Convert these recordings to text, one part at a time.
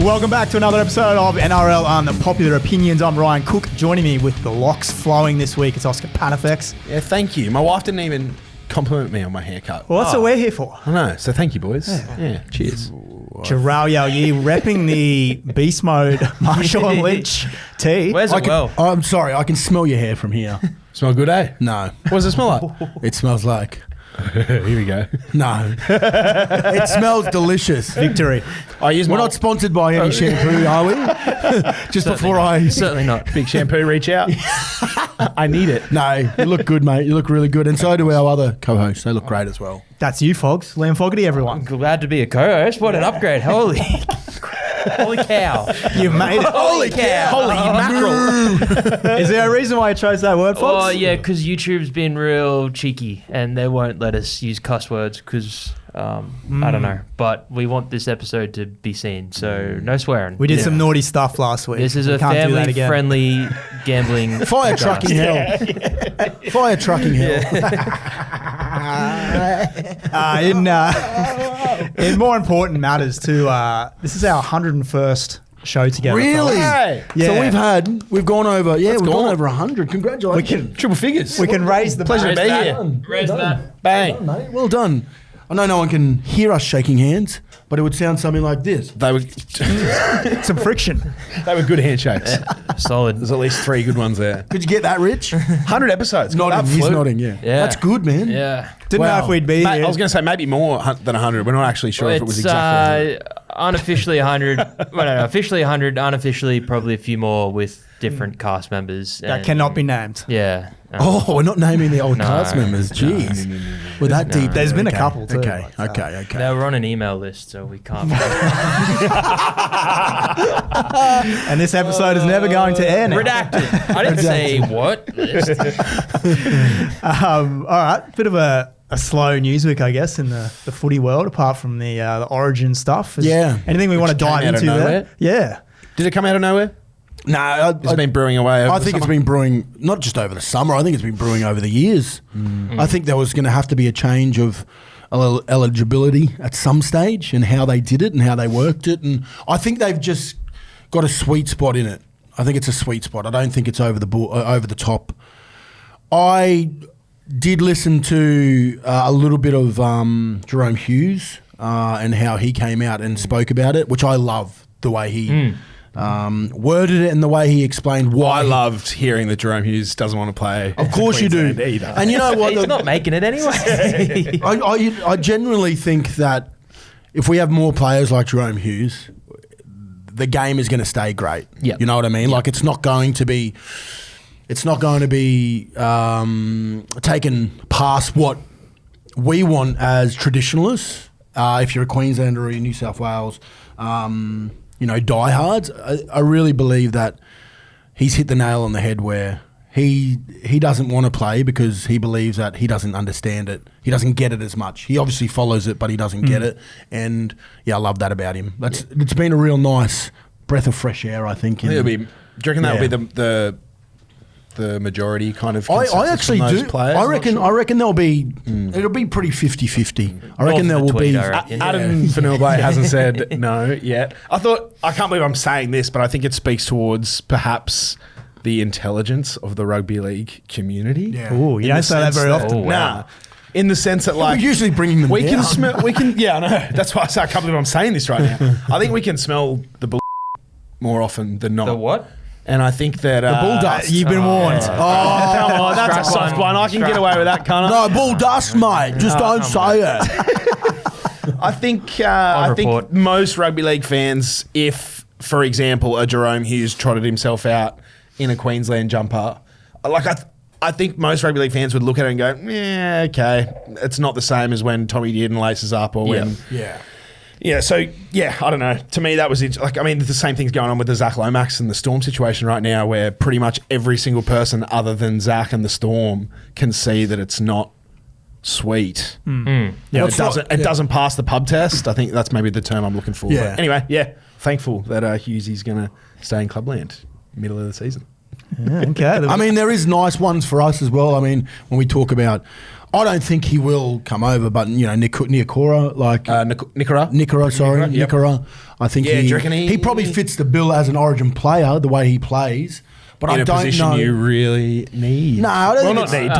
Welcome back to another episode of NRL Unpopular Opinions. I'm Ryan Cook. Joining me with the locks flowing this week, it's Oscar Panafex. Yeah, thank you. My wife didn't even compliment me on my haircut. Well, that's what we're here for. I know. So thank you, boys. Yeah, cheers. Jarrell Yao Yi repping the Beast Mode Marshall and Lynch tee. Where's it well? I'm sorry, I can smell your hair from here. Smell good, eh? No. What does it smell like? It smells like... Here we go. No. It smells delicious. Victory. We're not sponsored by any shampoo, are we? Just before Certainly not. Big shampoo, reach out. I need it. No, you look good, mate. You look really good. And so do our other co-hosts. They look great as well. That's you, Fogs. Liam Fogarty, everyone. I'm glad to be a co-host. What an upgrade. Holy cow. You made it. Holy cow. Holy mackerel. Is there a reason why you chose that word, Fogs? Oh, yeah, because YouTube's been real cheeky and they won't let us use cuss words because, I don't know. But we want this episode to be seen, so no swearing. We did some naughty stuff last week. This is We a can't do that again. family-friendly gambling. Fire trucking hell. Fire trucking hell. In more important matters too, this is our 101st show together. Really? Hey. Yeah. So we've gone over, we've gone. gone over 100. Congratulations. Triple figures. We can raise the Pleasure to be here. Raise that. Bang. Mate, well done. I know no one can hear us shaking hands, but it would sound something like this. They were some friction. good handshakes. Solid. There's at least 3 good ones there. Could you get that, Rich? 100 episodes. Nodding. He's nodding, yeah. That's good, man. Yeah. Didn't know if we'd be Mate, here. I was going to say maybe more than 100. We're not actually sure if it was exactly 100. Unofficially 100. Well, no, officially 100. Unofficially probably a few more with different cast members. That cannot be named. Yeah. Oh, we're not naming the old cast members. Jeez. No. We're that deep. There's been a couple too. Okay. They were on an email list, so we can't. And this episode is never going to air now. Redacted. I didn't say what list. All right, bit of a slow news week, I guess, in the footy world, apart from the Origin stuff. Anything we want to dive into there? Yeah. Did it come out of nowhere? No, It's been brewing away over I think it's been brewing not just over the summer. I think it's been brewing over the years. I think there was going to have to be a change of eligibility at some stage and how they did it and how they worked it. And I think they've just got a sweet spot in it. I think it's a sweet spot. I don't think it's over the top. I did listen to a little bit of Jerome Hughes and how he came out and spoke about it, which I love the way he worded it and the way he explained why. I loved hearing that Jerome Hughes doesn't want to play. Of course you do. Either. And you know what? He's not making it anyway. I generally think that if we have more players like Jerome Hughes, the game is going to stay great. Yep. You know what I mean? Yep. Like it's not going to be taken past what we want as traditionalists. If you're a Queenslander or a New South Wales, diehards, I really believe that he's hit the nail on the head where he doesn't want to play because he believes that he doesn't understand it. He doesn't get it as much. He obviously follows it, but he doesn't get it. And yeah, I love that about him. It's been a real nice breath of fresh air, I think. Do you reckon that will be the majority kind of consensus I actually from those do. players? I reckon there'll be it'll be pretty 50-50. I reckon there will be. Adam Vanilbay hasn't said no yet. I can't believe I'm saying this, but I think it speaks towards perhaps the intelligence of the rugby league community. Yeah. Oh, you don't say that very often. Oh, wow. Nah. In the sense that, like, We're usually bringing them down. Yeah, I know. That's why I say I can't believe I'm saying this right now. I think we can smell the bull more often than not. The what? And I think that The bull dust. You've been warned. Come on, that's a soft one. I can get away with that, can't I? No, bull dust, mate. Just don't say it. I think most rugby league fans, if, for example, a Jerome Hughes trotted himself out in a Queensland jumper, like I think most rugby league fans would look at it and go, yeah, okay, it's not the same as when Tommy Dearden laces up or when. Yeah. Yeah, so, yeah, I don't know. To me, that was it. Like, I mean, the same thing's going on with the Zach Lomax and the Storm situation right now where pretty much every single person other than Zach and the Storm can see that it's not sweet. Yeah, it doesn't pass the pub test. I think that's maybe the term I'm looking for. Yeah. But anyway, yeah, thankful that Hughesy's going to stay in Clubland middle of the season. Yeah, okay. I mean, there is nice ones for us as well. I mean, when we talk about I don't think he will come over, but Nikora, like Nikora. I think he probably fits the bill as an Origin player, the way he plays. But I don't position know. You really need. No, I don't think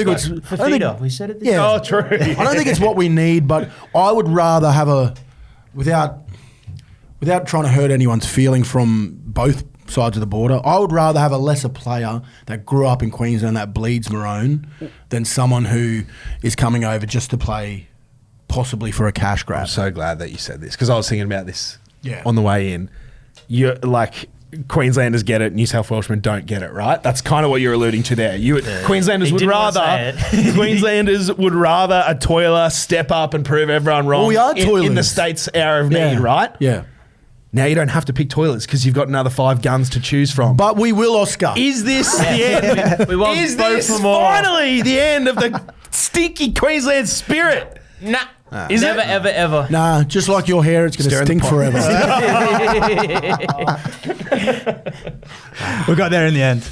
it's. Fafita, we said it. Yeah. Oh, true. I don't think it's what we need, but I would rather have without trying to hurt anyone's feeling from both sides of the border, I would rather have a lesser player that grew up in Queensland that bleeds maroon than someone who is coming over just to play possibly for a cash grab. I'm so glad that you said this because I was thinking about this on the way in. You're like... Queenslanders get it, New South Welshmen don't get it, right? That's kind of what you're alluding to there. Queenslanders would rather a toiler step up and prove everyone wrong. Well, we are toilers in the state's hour of need, right? Yeah. Now you don't have to pick toilets because you've got another 5 guns to choose from. But we will, Oscar. Is this the end? We want Is both this for more. finally the end of the stinky Queensland spirit? Nah. Is Never, it? ever. Nah, just like your hair, it's going to stink forever. We got there in the end.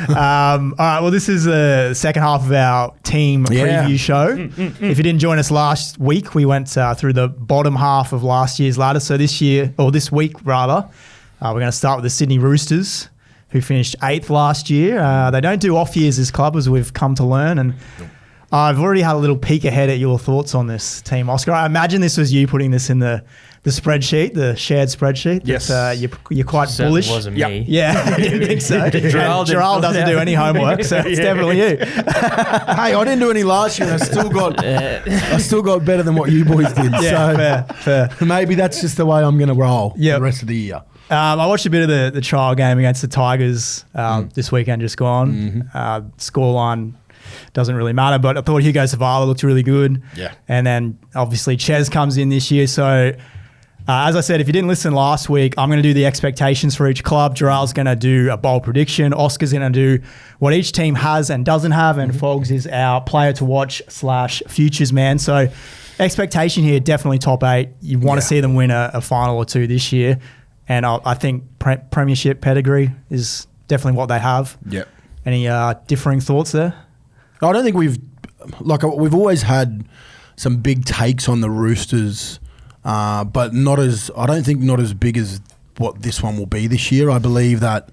All right, well, this is the second half of our team preview show. If you didn't join us last week, we went through the bottom half of last year's ladder. So this week, we're going to start with the Sydney Roosters, who finished 8th last year. They don't do off years as club, as we've come to learn, and I've already had a little peek ahead at your thoughts on this team, Oscar. I imagine this was you putting this in the spreadsheet, the shared spreadsheet. Yes. You're quite bullish. Wasn't me. Yeah, I didn't think so. Gerald doesn't do any homework, so it's definitely you. Hey, I didn't do any last year, and I still got better than what you boys did. Yeah, so fair. Maybe that's just the way I'm going to roll the rest of the year. I watched a bit of the trial game against the Tigers this weekend just gone. Scoreline doesn't really matter, but I thought Hugo Savala looked really good. Yeah. And then obviously Ches comes in this year. So as I said, if you didn't listen last week, I'm going to do the expectations for each club. Gerald's going to do a bold prediction. Oscar's going to do what each team has and doesn't have. And Fogs is our player to watch / futures man. So expectation here, definitely top 8. You want to see them win a final or 2 this year. And I think premiership pedigree is definitely what they have. Yep. Any differing thoughts there? I don't think we've always had some big takes on the Roosters, but I don't think not as big as what this one will be this year. I believe that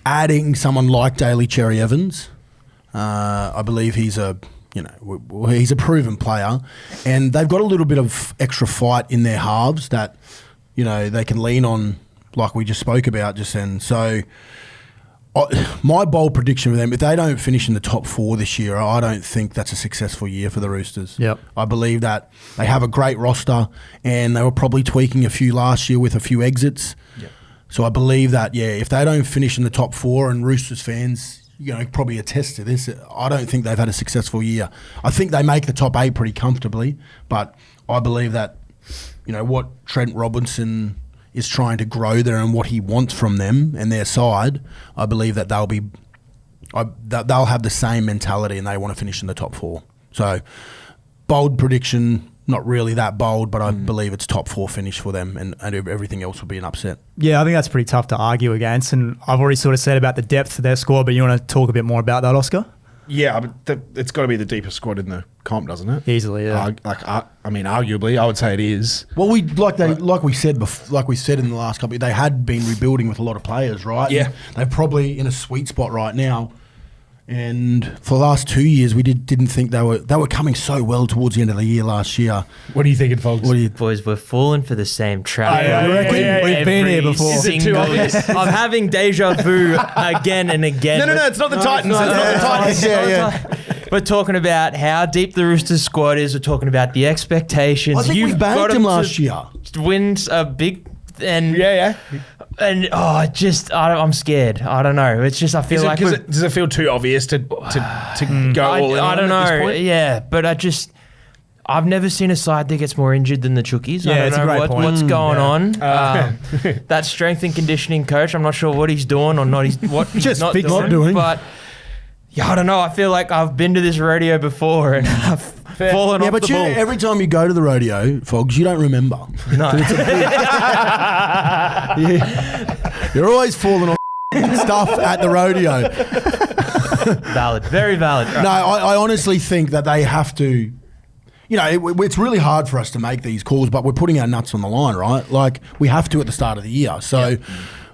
adding someone like Daly Cherry Evans, I believe he's a proven player, and they've got a little bit of extra fight in their halves that they can lean on, like we just spoke about just then. So my bold prediction for them, if they don't finish in the top 4 this year, I don't think that's a successful year for the Roosters. Yep. I believe that they have a great roster, and they were probably tweaking a few last year with a few exits. Yep. So I believe that, if they don't finish in the top 4, and Roosters fans, probably attest to this, I don't think they've had a successful year. I think they make the top 8 pretty comfortably, but I believe that, what Trent Robinson is trying to grow there and what he wants from them and their side, I believe that they'll have the same mentality and they want to finish in the top 4. So, bold prediction, not really that bold, but I believe it's top 4 finish for them, and everything else will be an upset. Yeah, I think that's pretty tough to argue against, and I've already sort of said about the depth of their squad, but you want to talk a bit more about that, Oscar? Yeah, but it's got to be the deepest squad in the comp, doesn't it? Easily, yeah. Arguably, I would say it is. Well, we said in the last couple, they had been rebuilding with a lot of players, right? Yeah, and they're probably in a sweet spot right now. And for the last 2 years, we didn't think they were coming so well towards the end of the year last year. What are you thinking, folks? Boys, we're falling for the same trap. We've been here before. Is it too obvious? I'm having deja vu again and again. No, it's not the Titans. It's not the Titans. Yeah. We're talking about how deep the Roosters squad is. We're talking about the expectations. I think we bagged them last year. Wins a big... And yeah. And I'm scared. I don't know. It's just I feel does it feel too obvious to go all in? I don't at this know. point? Yeah, but I've never seen a side that gets more injured than the Chookies. Yeah, I don't know what's going on. That strength and conditioning coach, I'm not sure what he's doing or not. He's not doing. But yeah, I don't know. I feel like I've been to this rodeo before and I've fallen off the ball. Yeah, but every time you go to the rodeo, Fogs, you don't remember. No. You're always falling off stuff at the rodeo. Valid. Very valid. No, I honestly think that they have to. You know, it's really hard for us to make these calls, but we're putting our nuts on the line, right? Like, we have to at the start of the year. So,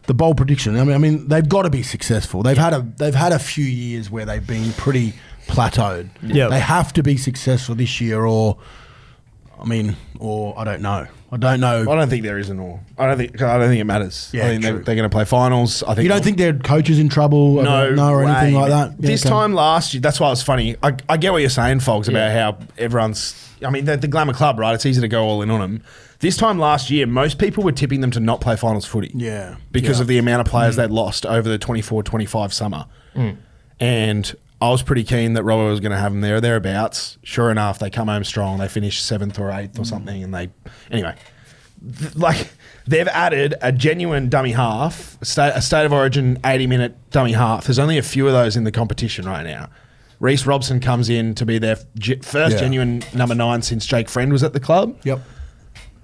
the bold prediction. I mean, they've got to be successful. They've had a few years where they've been pretty plateaued. Yeah. They have to be successful this year, or I don't know. I don't know. I don't think there is an or. I don't think it matters. Yeah, I think they're going to play finals. I think you don't think their coach is in trouble? Or anything like that. This time last year, that's why it was funny. I get what you're saying, Fogs, about how everyone's. I mean, the glamour club, right? It's easy to go all in on them. This time last year, most people were tipping them to not play finals footy. Yeah. Because of the amount of players they'd lost over the 24-25 summer. And I was pretty keen that Robert was going to have them there or thereabouts. Sure enough, they come home strong. They finish 7th or 8th or something. And anyway, they've added a genuine dummy half, a state of origin 80-minute dummy half. There's only a few of those in the competition right now. Reece Robson comes in to be their first genuine number 9 since Jake Friend was at the club. Yep.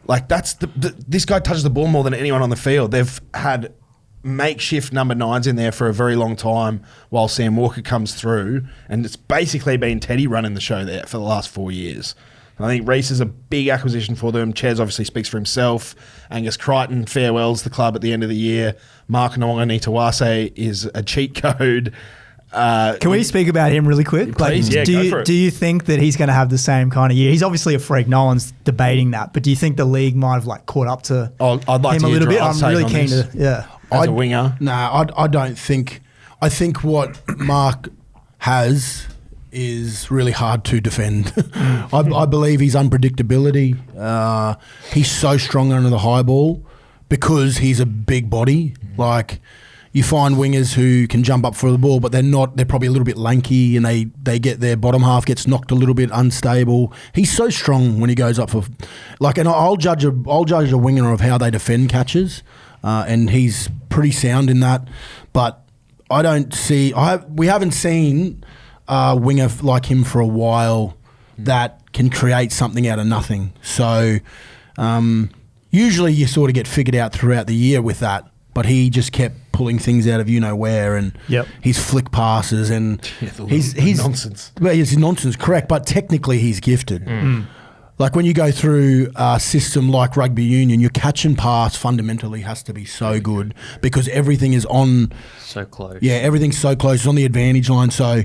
Like, that's this guy touches the ball more than anyone on the field. They've had makeshift number 9s in there for a very long time while Sam Walker comes through, and it's basically been Teddy running the show there for the last 4 years. And I think Reece is a big acquisition for them. Ches obviously speaks for himself. Angus Crichton farewells the club at the end of the year. Mark Nawanga-Nitawase is a cheat code. Can we speak about him really quick? Please, go for it. Do you think that he's going to have the same kind of year? He's obviously a freak. No one's debating that. But do you think the league might have caught up to I'd like him to a little bit? I'm really keen this. to. As a winger. I don't think. I think what Mark has is really hard to defend. I believe his unpredictability. He's so strong under the high ball because he's a big body. Like, you find wingers who can jump up for the ball, but they're not. They're probably a little bit lanky, and they get their bottom half gets knocked a little bit unstable. He's so strong when he goes up for, and I'll judge a winger of how they defend catches, and he's pretty sound in that. But I don't see. We haven't seen a winger like him for a while that can create something out of nothing. So usually you sort of get figured out throughout the year with that. But he just kept pulling things out of where, and his flick passes, and he's nonsense. Well, it's nonsense, correct? But technically, he's gifted. Like, when you go through a system like rugby union, your catch and pass fundamentally has to be so good because everything is on so close. Yeah, everything's so close. It's on the advantage line. So,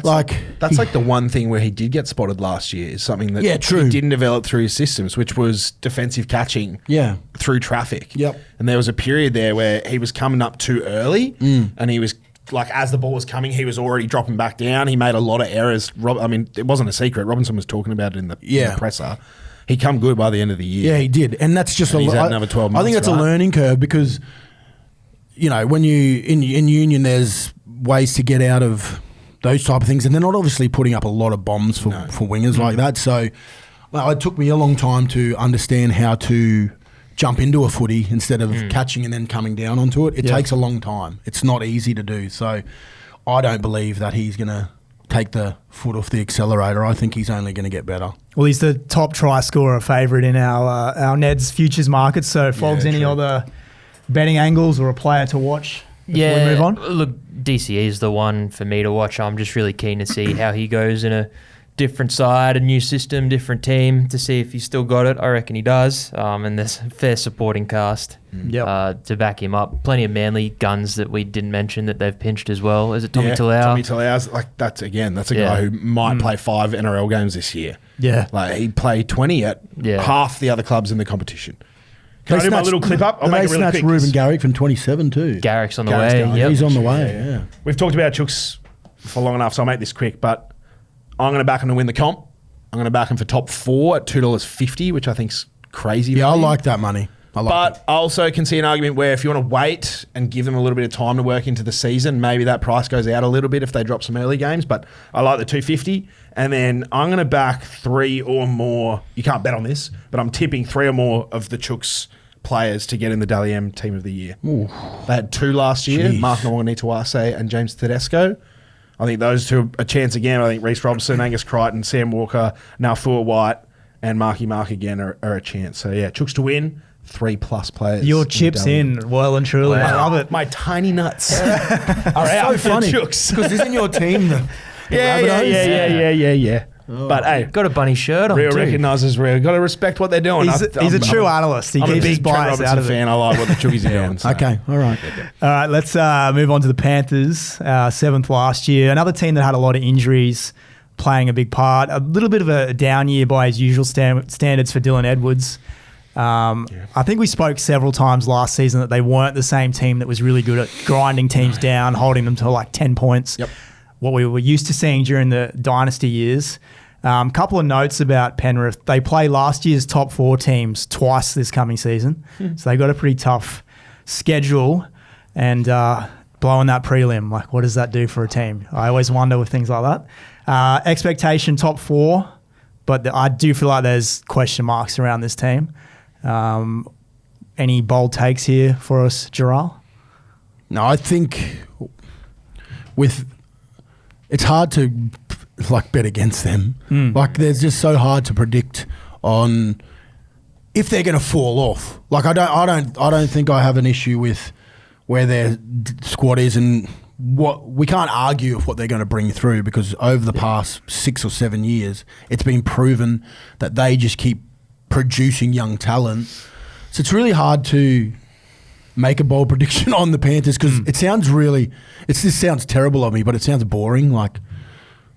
that's the one thing where he did get spotted last year is something that he didn't develop through his systems, which was defensive catching through traffic. Yep. And there was a period there where he was coming up too early and he was, as the ball was coming, he was already dropping back down. He made a lot of errors. It wasn't a secret. Robinson was talking about it in the presser. He come good by the end of the year. Yeah, he did. And that's just he's had another 12 months, I think that's a learning curve because, when you in union, there's ways to get out of those type of things, and they're not obviously putting up a lot of bombs for wingers like that. So it took me a long time to understand how to jump into a footy instead of catching and then coming down onto it. It takes a long time. It's not easy to do. So I don't believe that he's going to take the foot off the accelerator. I think he's only going to get better. Well, he's the top try scorer favourite in our Ned's futures market. So, Fogs, any other betting angles or a player to watch before we move on? Look, DCE is the one for me to watch. I'm just really keen to see how he goes in a different side, a new system, different team, to see if he's still got it. I reckon he does. And there's a fair supporting cast to back him up. Plenty of Manly guns that we didn't mention that they've pinched as well. Is it Tommy Talau? Tommy Talau's that's a guy who might play 5 NRL games this year. Yeah. He'd play 20 at half the other clubs in the competition. Can I do my little clip up? I'll make it really quick. Ruben Garrick from 27 too. Garrick's on the way. Yep. He's on the way, We've talked about Chooks for long enough, so I'll make this quick, but I'm going to back him to win the comp. I'm going to back him for top 4 at $2.50, which I think's crazy. Yeah, I like that money. I also can see an argument where if you want to wait and give them a little bit of time to work into the season, maybe that price goes out a little bit if they drop some early games. But I like the $2.50. And then I'm going to back 3 or more. You can't bet on this, but I'm tipping 3 or more of the Chooks players to get in the Dally M Team of the Year. Ooh. They had 2 last year, Mark Nawanga-Nitawase and James Tedesco. I think those two a chance again. I think Reece Robson, Angus Crichton, Sam Walker, Nalfua White, and Marky Mark again are a chance. So, Chooks to win, 3+ players. Your chips in well and truly. Wow. I love it. My tiny nuts are out so funny chooks. because isn't your team the Yeah. Oh. But hey, Got a bunny shirt on. real too. recognises real. Got to respect what they're doing. He's a true analyst. He I'm keeps a his big Trent bias Robinson out of fan. it. I like what the Choogies are doing. So. Okay, all right. All right, let's move on to the Panthers. 7th last year. Another team that had a lot of injuries playing a big part. A little bit of a down year by his usual standards for Dylan Edwards. I think we spoke several times last season that they weren't the same team that was really good at grinding teams down, holding them to like 10 points. Yep. What we were used to seeing during the dynasty years. Couple of notes about Penrith. They play last year's top 4 teams twice this coming season. So they got a pretty tough schedule and blowing that prelim. Like, what does that do for a team? I always wonder with things like that. Expectation top 4, but I do feel like there's question marks around this team. Any bold takes here for us, Gerald? No, I think it's hard to like bet against them. Like, there's just so hard to predict on if they're going to fall off. Like, I don't think I have an issue with where their squad is and what we can't argue with what they're going to bring through, because over the past 6 or 7 years, it's been proven that they just keep producing young talent. So it's really hard to make a bold prediction on the Panthers because it sounds this sounds terrible of me, but it sounds boring. Like,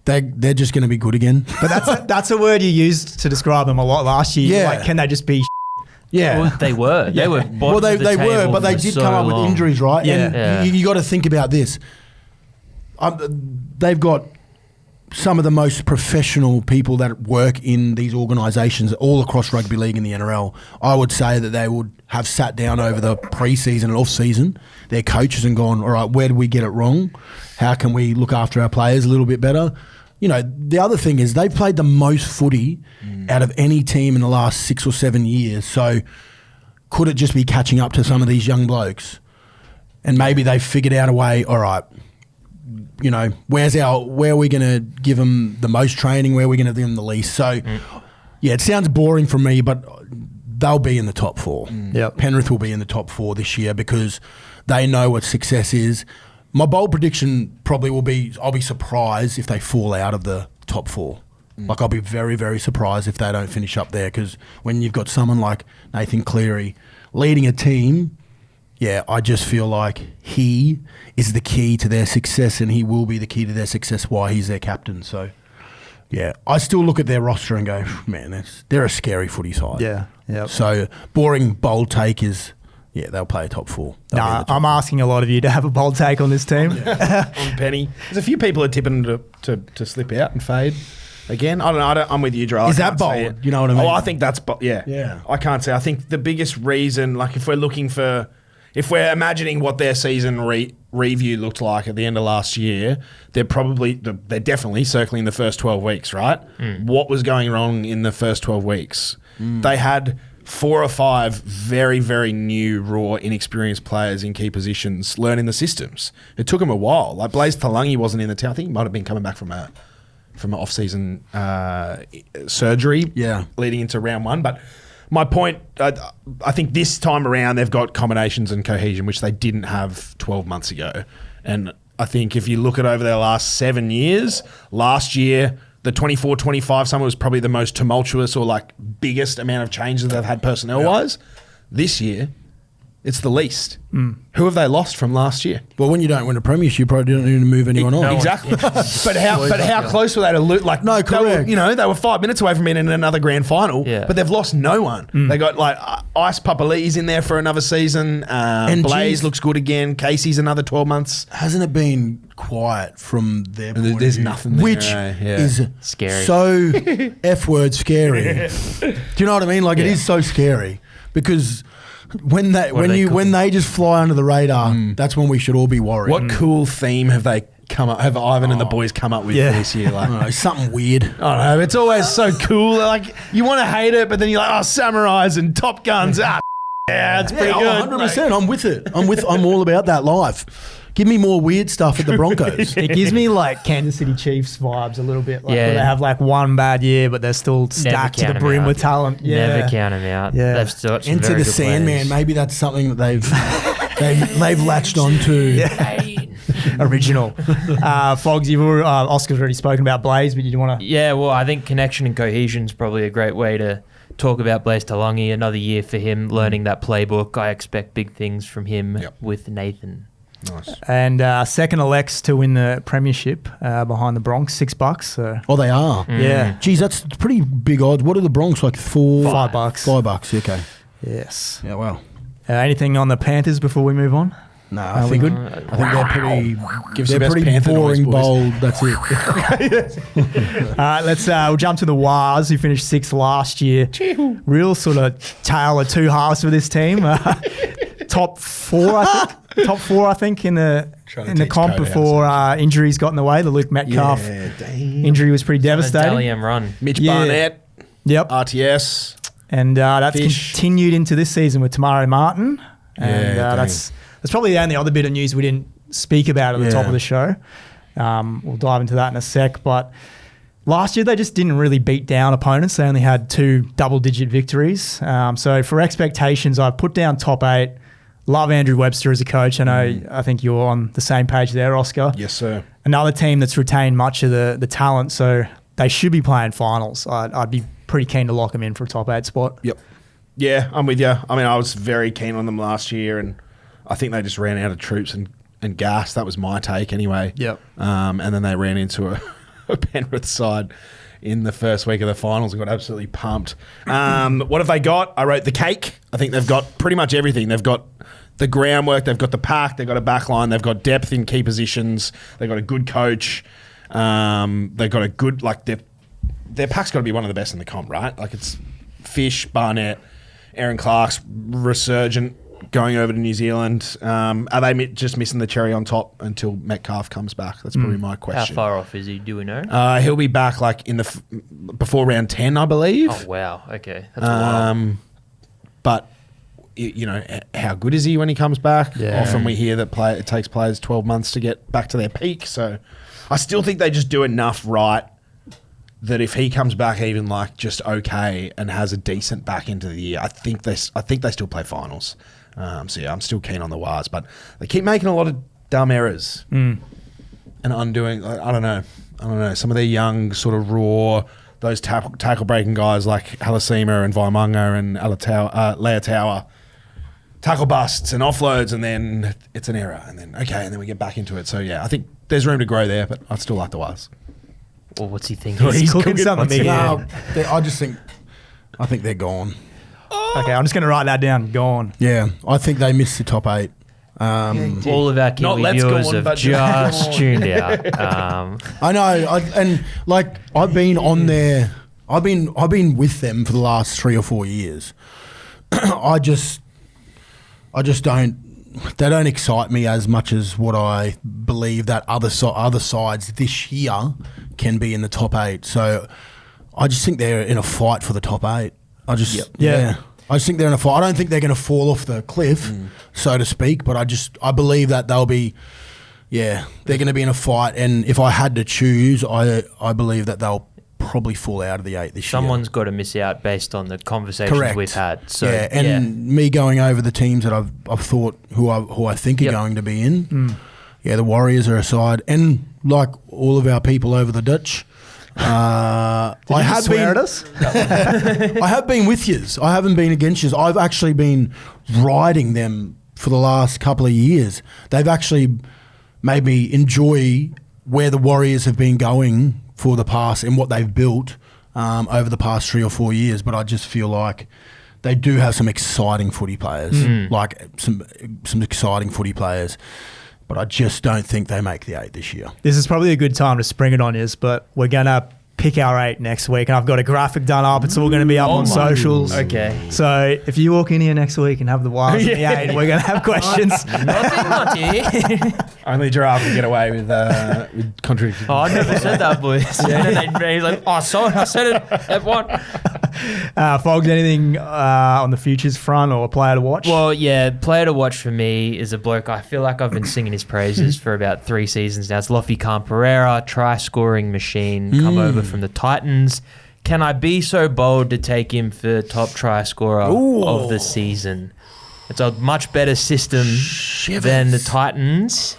they're just going to be good again. But that's a word you used to describe them a lot last year. Yeah. Like, can they just be Yeah. Well, they were. They were. Well, they were, but they did come up with injuries, right? Yeah. And you got to think about this. They've got some of the most professional people that work in these organisations all across rugby league and the NRL. I would say that they would have sat down over the pre-season and off-season, their coaches, and gone, all right, where did we get it wrong? How can we look after our players a little bit better? You know, the other thing is they've played the most footy out of any team in the last 6 or 7 years. So could it just be catching up to some of these young blokes? And maybe they've figured out a way, all right, you know, where are we going to give them the most training? Where are we going to give them the least? So, yeah, it sounds boring for me, but they'll be in the top 4. Yep. Penrith will be in the top 4 this year because they know what success is. My bold prediction probably will be I'll be surprised if they fall out of the top 4. Like, I'll be very, very surprised if they don't finish up there, because when you've got someone like Nathan Cleary leading a team, yeah, I just feel like he is the key to their success, and he will be the key to their success while he's their captain. So, yeah, I still look at their roster and go, man, they're a scary footy side. Yeah. Yep. So, boring, bold take is, yeah, they'll play a top 4. Nah, I'm asking a lot of you to have a bold take on this team. On Penny. There's a few people are tipping to slip out and fade again. I don't know. I'm with you, Drew. Is that bold? You know what I mean? Oh, I think that's bold. Yeah. Yeah. I can't say. I think the biggest reason, like, if we're imagining what their season review looked like at the end of last year, they're definitely circling the first 12 weeks, right? What was going wrong in the first 12 weeks? They had 4 or 5 very, very new, raw, inexperienced players in key positions learning the systems. It took them a while. Like, Blaise Talangi wasn't in the team. I think he might have been coming back from an off-season surgery leading into round 1. But my point, I think this time around they've got combinations and cohesion, which they didn't have 12 months ago. And I think if you look at over their last 7 years, last year, the 24-25 summer was probably the most tumultuous or like biggest amount of change that they've had personnel-wise. This year, it's the least. Who have they lost from last year? Well, when you don't win a premiership, you probably don't need to move anyone on. Exactly. But how close were they to lose? Like, no, correct. They were 5 minutes away from being in another grand final, but they've lost no one. They got like Ice Papali's in there for another season. And Blaze looks good again. Casey's another 12 months. Hasn't it been quiet from their point of view? There's nothing there. Which is scary. So F-word scary. Do you know what I mean? Like, it is so scary because when they just fly under the radar, that's when we should all be worried. What cool theme have they come up? Have Ivan and the boys come up with for this year? Like, I don't know, something weird. I don't know. It's always so cool. Like, you want to hate it, but then you're like, oh, samurais and Top Guns. Yeah, it's pretty good. 100%. I'm with it. I'm all about that life. Give me more weird stuff at the Broncos. It gives me like Kansas City Chiefs vibes a little bit. Like Yeah. where they have like one bad year, but they're still stacked to the brim with talent. Yeah. Never count them out. Yeah. They've still got some Into very the good Sandman. players. Maybe that's something that they've latched onto. Original. Fogs, Oscar's already spoken about Blaze, but you want to... Yeah, well, I think connection and cohesion is probably a great way to talk about Blaze Talongi. Another year for him learning that playbook. I expect big things from him with Nathan. Nice. And second elects to win the premiership behind the Bronx, $6. So. Oh, they are? Yeah. Geez, that's pretty big odds. What are the Bronx, like $5. $5, okay. Yes. Yeah, well. Anything on the Panthers before we move on? No, Are we good? I think they're pretty. Give us They're the best pretty Panther noise, boring, boys. bold. That's it. We'll jump to the Wars, who finished 6th last year. Real sort of tale of two halves for this team. Top four, I think, in the comp before injuries got in the way. The Luke Metcalf injury was pretty devastating. Dalian run. Mitch Yeah. Barnett, Yep. RTS. And that's Fish. continued into this season with Tamari Martin. And Yeah, that's probably the only other bit of news we didn't speak about at the top of the show. We'll dive into that in a sec. But last year, they just didn't really beat down opponents. They only had 2 double-digit victories. So for expectations, I put down top 8. Love Andrew Webster as a coach. I think you're on the same page there, Oscar. Yes, sir. Another team that's retained much of the talent, so they should be playing finals. I'd be pretty keen to lock them in for a top 8 spot. Yep. Yeah, I'm with you. I mean, I was very keen on them last year, and I think they just ran out of troops and gas. That was my take anyway. Yep. And then they ran into a Penrith side in the first week of the finals and got absolutely pumped. What have they got? I wrote the cake. I think they've got pretty much everything. They've got the groundwork. They've got the pack. They've got a back line. They've got depth in key positions. They've got a good coach. They've got a good, like, their pack's got to be one of the best in the comp, right? Like, it's Fish, Barnett, Aaron Clark's resurgent, going over to New Zealand. Are they just missing the cherry on top until Metcalf comes back? That's probably my How question. far off is he? Do we know? He'll be back like in before round 10, I believe. Oh, wow. Okay. That's a while. But you know, how good is he when he comes back? Yeah. Often we hear that it takes players 12 months to get back to their peak. So I still think they just do enough right that if he comes back even like just okay and has a decent back into the year, I think they still play finals. So yeah, I'm still keen on the Wars, but they keep making a lot of dumb errors and undoing. I don't know. Some of their young sort of raw, those tackle breaking guys like Halasima and Vaimunga and Leotawa, tackle busts and offloads, and then it's an error, and then we get back into it. So yeah, I think there's room to grow there, but I still like the Wars. Well, what's he thinking? He's cooking something. No, I think they're gone. Okay, I'm just going to write that down. Gone. Yeah, I think they missed the top 8. All of our Kiwi let's go viewers on, have but just tuned out. I know, I've been on there. I've been with them for the last 3 or 4 years. I just don't. They don't excite me as much as what I believe that other sides this year can be in the top 8. So I just think they're in a fight for the top 8. I just think they're in a fight. I don't think they're going to fall off the cliff, so to speak. But I believe that they'll be. Yeah, they're going to be in a fight. And if I had to choose, I believe that they'll probably fall out of the 8 this year. Someone's got to miss out based on the conversations we've had. So yeah, and me going over the teams that I've thought who I think are going to be in. Yeah, the Warriors are a side, and like all of our people over the Dutch. I have swear at us? I have been with yous. I haven't been against yous. I've actually been riding them for the last couple of years. They've actually made me enjoy where the Warriors have been going for the past and what they've built over the past 3 or 4 years. But I just feel like they do have some exciting footy players, like some exciting footy players. But I just don't think they make the 8 this year. This is probably a good time to spring it on you, but we're going to pick our 8 next week, and I've got a graphic done up. It's all going to be up on socials. Okay. So if you walk in here next week and have the Wires in the 8, we're going to have questions. Only Giraffe can get away with contradicting. Oh, I never said that, boys. He's like, I said it at one. Fogs, anything on the futures front or a player to watch? Well, yeah, player to watch for me is a bloke. I feel like I've been singing his praises for about 3 seasons now. It's Lofi Khan-Pereira, try-scoring machine, come over from the Titans. Can I be so bold to take him for top try scorer of the season? It's a much better system than the Titans,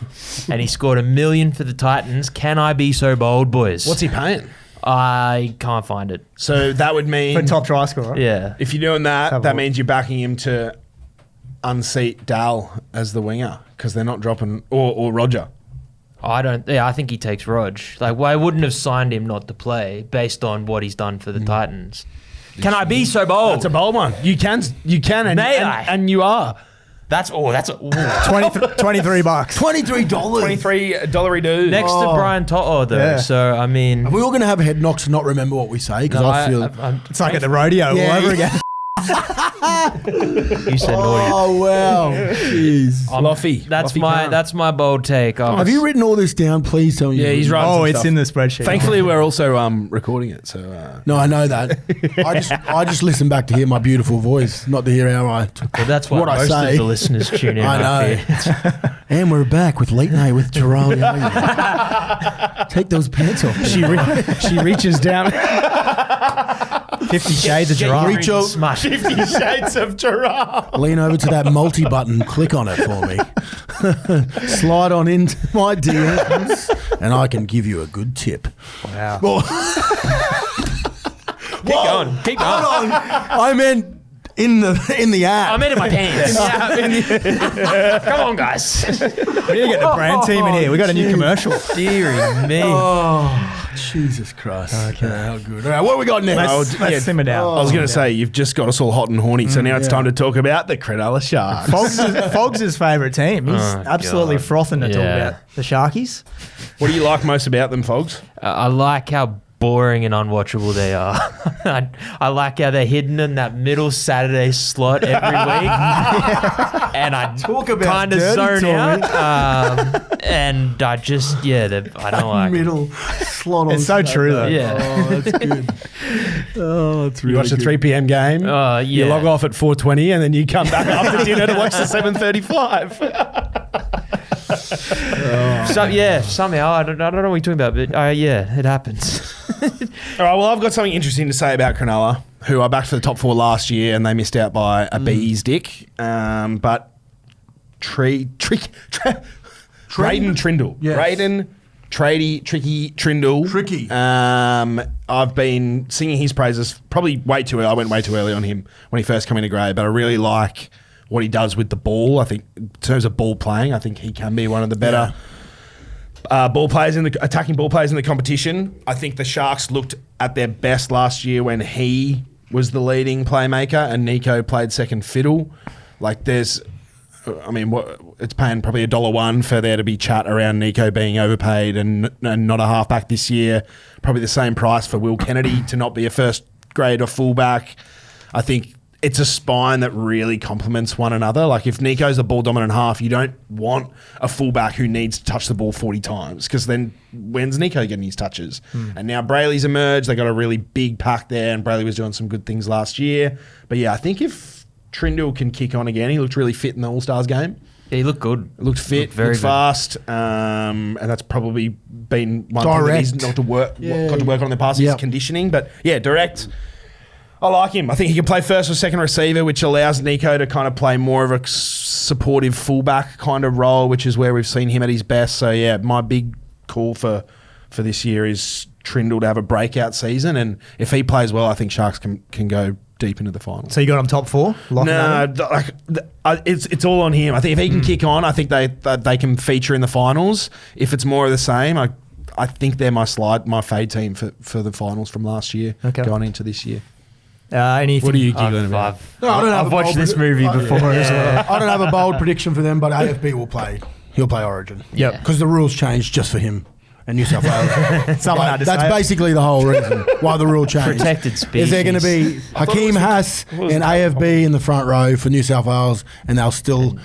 and he scored $1 million for the Titans. Can I be so bold, boys? What's he paying? I can't find it. So that would mean for top try scorer. Yeah. If you're doing that means you're backing him to unseat Dal as the winger because they're not dropping or Roger. I think he takes Rog. Like, well, I wouldn't have signed him not to play based on what he's done for the Titans. Can I be so bold? That's a bold one. You can, and you are. That's $23. $23 dude. Next to Brian To'o, though. Yeah. So, I mean... Are we all going to have head knocks and not remember what we say? Because I feel... it's like at the rodeo all over again. You said naughty. Oh, wow. Jeez. Luffy. That's my bold take. Have you written all this down? Please tell me. Yeah, he's writing some it's stuff. in the spreadsheet. Thankfully, we're also recording it. So No, I know that. I just listen back to hear my beautiful voice, not to hear how Well, that's why what I most say. of the listeners tune in. I know. And we're back with Late Night with Jerome. Take those pants off. she reaches down. 50 Shades of Gerard. Reach out. Smash. 50 Shades of Gerard. Lean over to that multi-button, click on it for me. Slide on into my DMs, and I can give you a good tip. Wow. Well, Keep going. hold on. I meant in the app. I meant in my pants. Come on, guys. We need to get the brand team in here. We got a new commercial. Deary me. Oh, Jesus Christ. Okay, how good. All right, what we got next? Let's simmer down. I was going to say, you've just got us all hot and horny, so now it's time to talk about the Cronulla Sharks. Fogs' favourite team. He's absolutely God. frothing to talk about the Sharkies. What do you like most about them, Fogs? I like how boring and unwatchable they are. I like how they're hidden in that middle Saturday slot every week. And I kind of zone out. And I just, I don't like it. Middle slot on. It's so true, though. Yeah. Oh, that's good. Oh, that's really You watch the 3 p.m. game, Yeah. you log off at 4:20, and then you come back after dinner to watch the 7:35. Somehow, I don't know what you're talking about, but it happens. All right, well, I've got something interesting to say about Cronulla, who I backed for the top 4 last year, and they missed out by a bee's dick. But Braden Trindle. Yes. Braden, Tricky Trindle. Tricky. I've been singing his praises probably way too early. I went way too early on him when he first came into grade, but I really like what he does with the ball. I think in terms of ball playing, I think he can be one of the better attacking ball players in the competition. I think the Sharks looked at their best last year when he was the leading playmaker and Nico played second fiddle. It's paying probably $1 for there to be chat around Nico being overpaid and not a halfback this year. Probably the same price for Will Kennedy to not be a first grade or fullback. I think it's a spine that really complements one another. Like if Nico's a ball dominant half, you don't want a fullback who needs to touch the ball 40 times because then when's Nico getting his touches? And now Brayley's emerged. They got a really big pack there and Brayley was doing some good things last year. But yeah, I think if Trindle can kick on again, he looked really fit in the All-Stars game. Yeah, he looked good. Looked fit, very looked fast, and that's probably been one thing that he's got to work on in the past, his conditioning. But yeah, direct. I like him. I think he can play first or second receiver, which allows Nico to kind of play more of a supportive fullback kind of role, which is where we've seen him at his best. So yeah, my big call for this year is Trindle to have a breakout season, and if he plays well, I think Sharks can go deep into the finals. So you got him top 4? It's all on him. I think if he can kick on, I think they can feature in the finals. If it's more of the same, I think they're my fade team for the finals from last year going into this year. Anything? What are you giggling about? I've watched this movie before as well. I don't have a bold prediction for them, but AFB will play. He'll play Origin. Yep. Because the rules changed just for him and New South Wales. That's basically the whole reason why the rule changed. Protected species. Is there going to be Hakeem Haas and AFB in the front row for New South Wales, and they'll still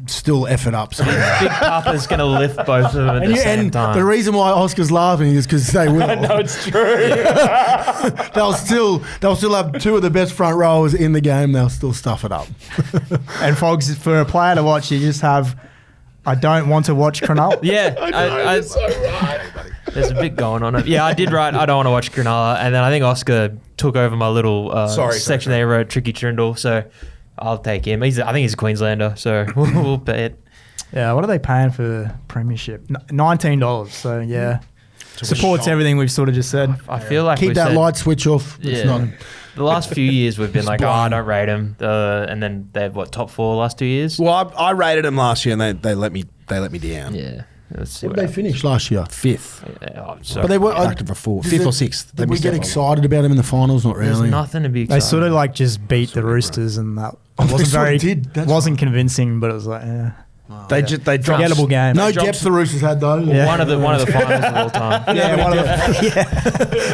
still F it up. So. Big Papa's going to lift both of them at the same time. The reason why Oscar's laughing is because they will. No, it's true. they'll still have two of the best front rowers in the game. They'll still stuff it up. And Fogs, for a player to watch, you just have, I don't want to watch Cronulla. Yeah. I so right. There's a bit going on. Yeah, I did write, I don't want to watch Cronulla. And then I think Oscar took over my little section there, wrote Tricky Trindle. So I'll take him. I think he's a Queenslander, so we'll pay it. Yeah, what are they paying for the premiership? $19. So, yeah. Supports everything we've sort of just said. I feel like keep that light switch off. Yeah. It's not. The last few years we've been like, I don't rate him. And then they're top 4 last 2 years? Well, I rated them last year and they let me down. Yeah. Let's see what they finished last year? 5th. Yeah, but they were back for 4th. 5th or 6th. Did we get excited about them in the finals? Not really. There's nothing to be excited. They sort of like just beat the Roosters and that wasn't convincing, but it was like, yeah. Oh, they dropped forgettable game. No depth the Roosters had though. Yeah. One of the finals of all time. Yeah,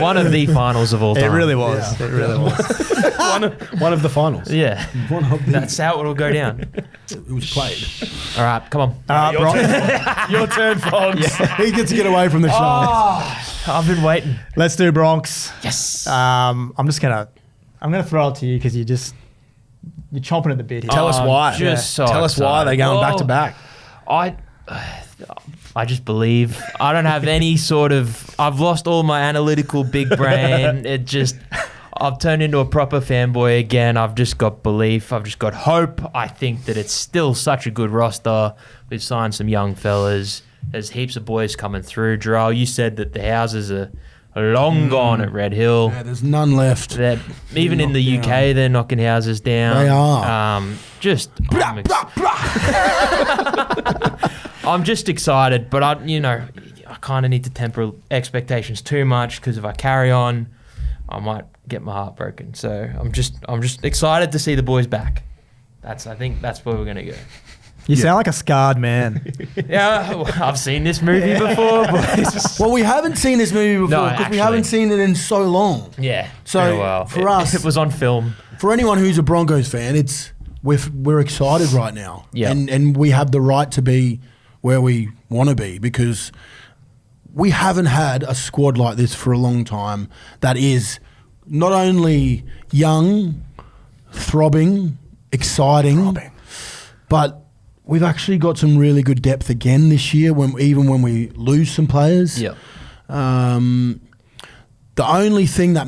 one of the finals of all time. It really was. Yeah. It really was. one of the finals. Yeah, that's how it'll go down. It was played. All right, come on. Your turn, Fogs. Yeah. He gets to get away from the Sharks. I've been waiting. Let's do Bronx. Yes. I'm gonna throw it to you because you're chomping at the bit here. Tell us why. Tell us why they're going back to back. I just believe. I don't have any sort of. I've lost all my analytical big brain. I've turned into a proper fanboy again. I've just got belief. I've just got hope. I think that it's still such a good roster. We've signed some young fellas. There's heaps of boys coming through. Jarrell, you said that the houses are long gone at Red Hill. Yeah, there's none left. Even in the UK, they're knocking houses down. They are. I'm just excited, but I kind of need to temper expectations too much because if I carry on, I might get my heart broken. So I'm just excited to see the boys back. I think that's where we're gonna go. You sound like a scarred man. Yeah, I've seen this movie before. Boys. Well, we haven't seen this movie before because we haven't seen it in so long. Yeah. So for us, it was on film. For anyone who's a Broncos fan, we're excited right now. Yeah. And we have the right to be where we want to be because we haven't had a squad like this for a long time that is not only young, throbbing, exciting, but we've actually got some really good depth again this year. Even when we lose some players, yeah. The only thing that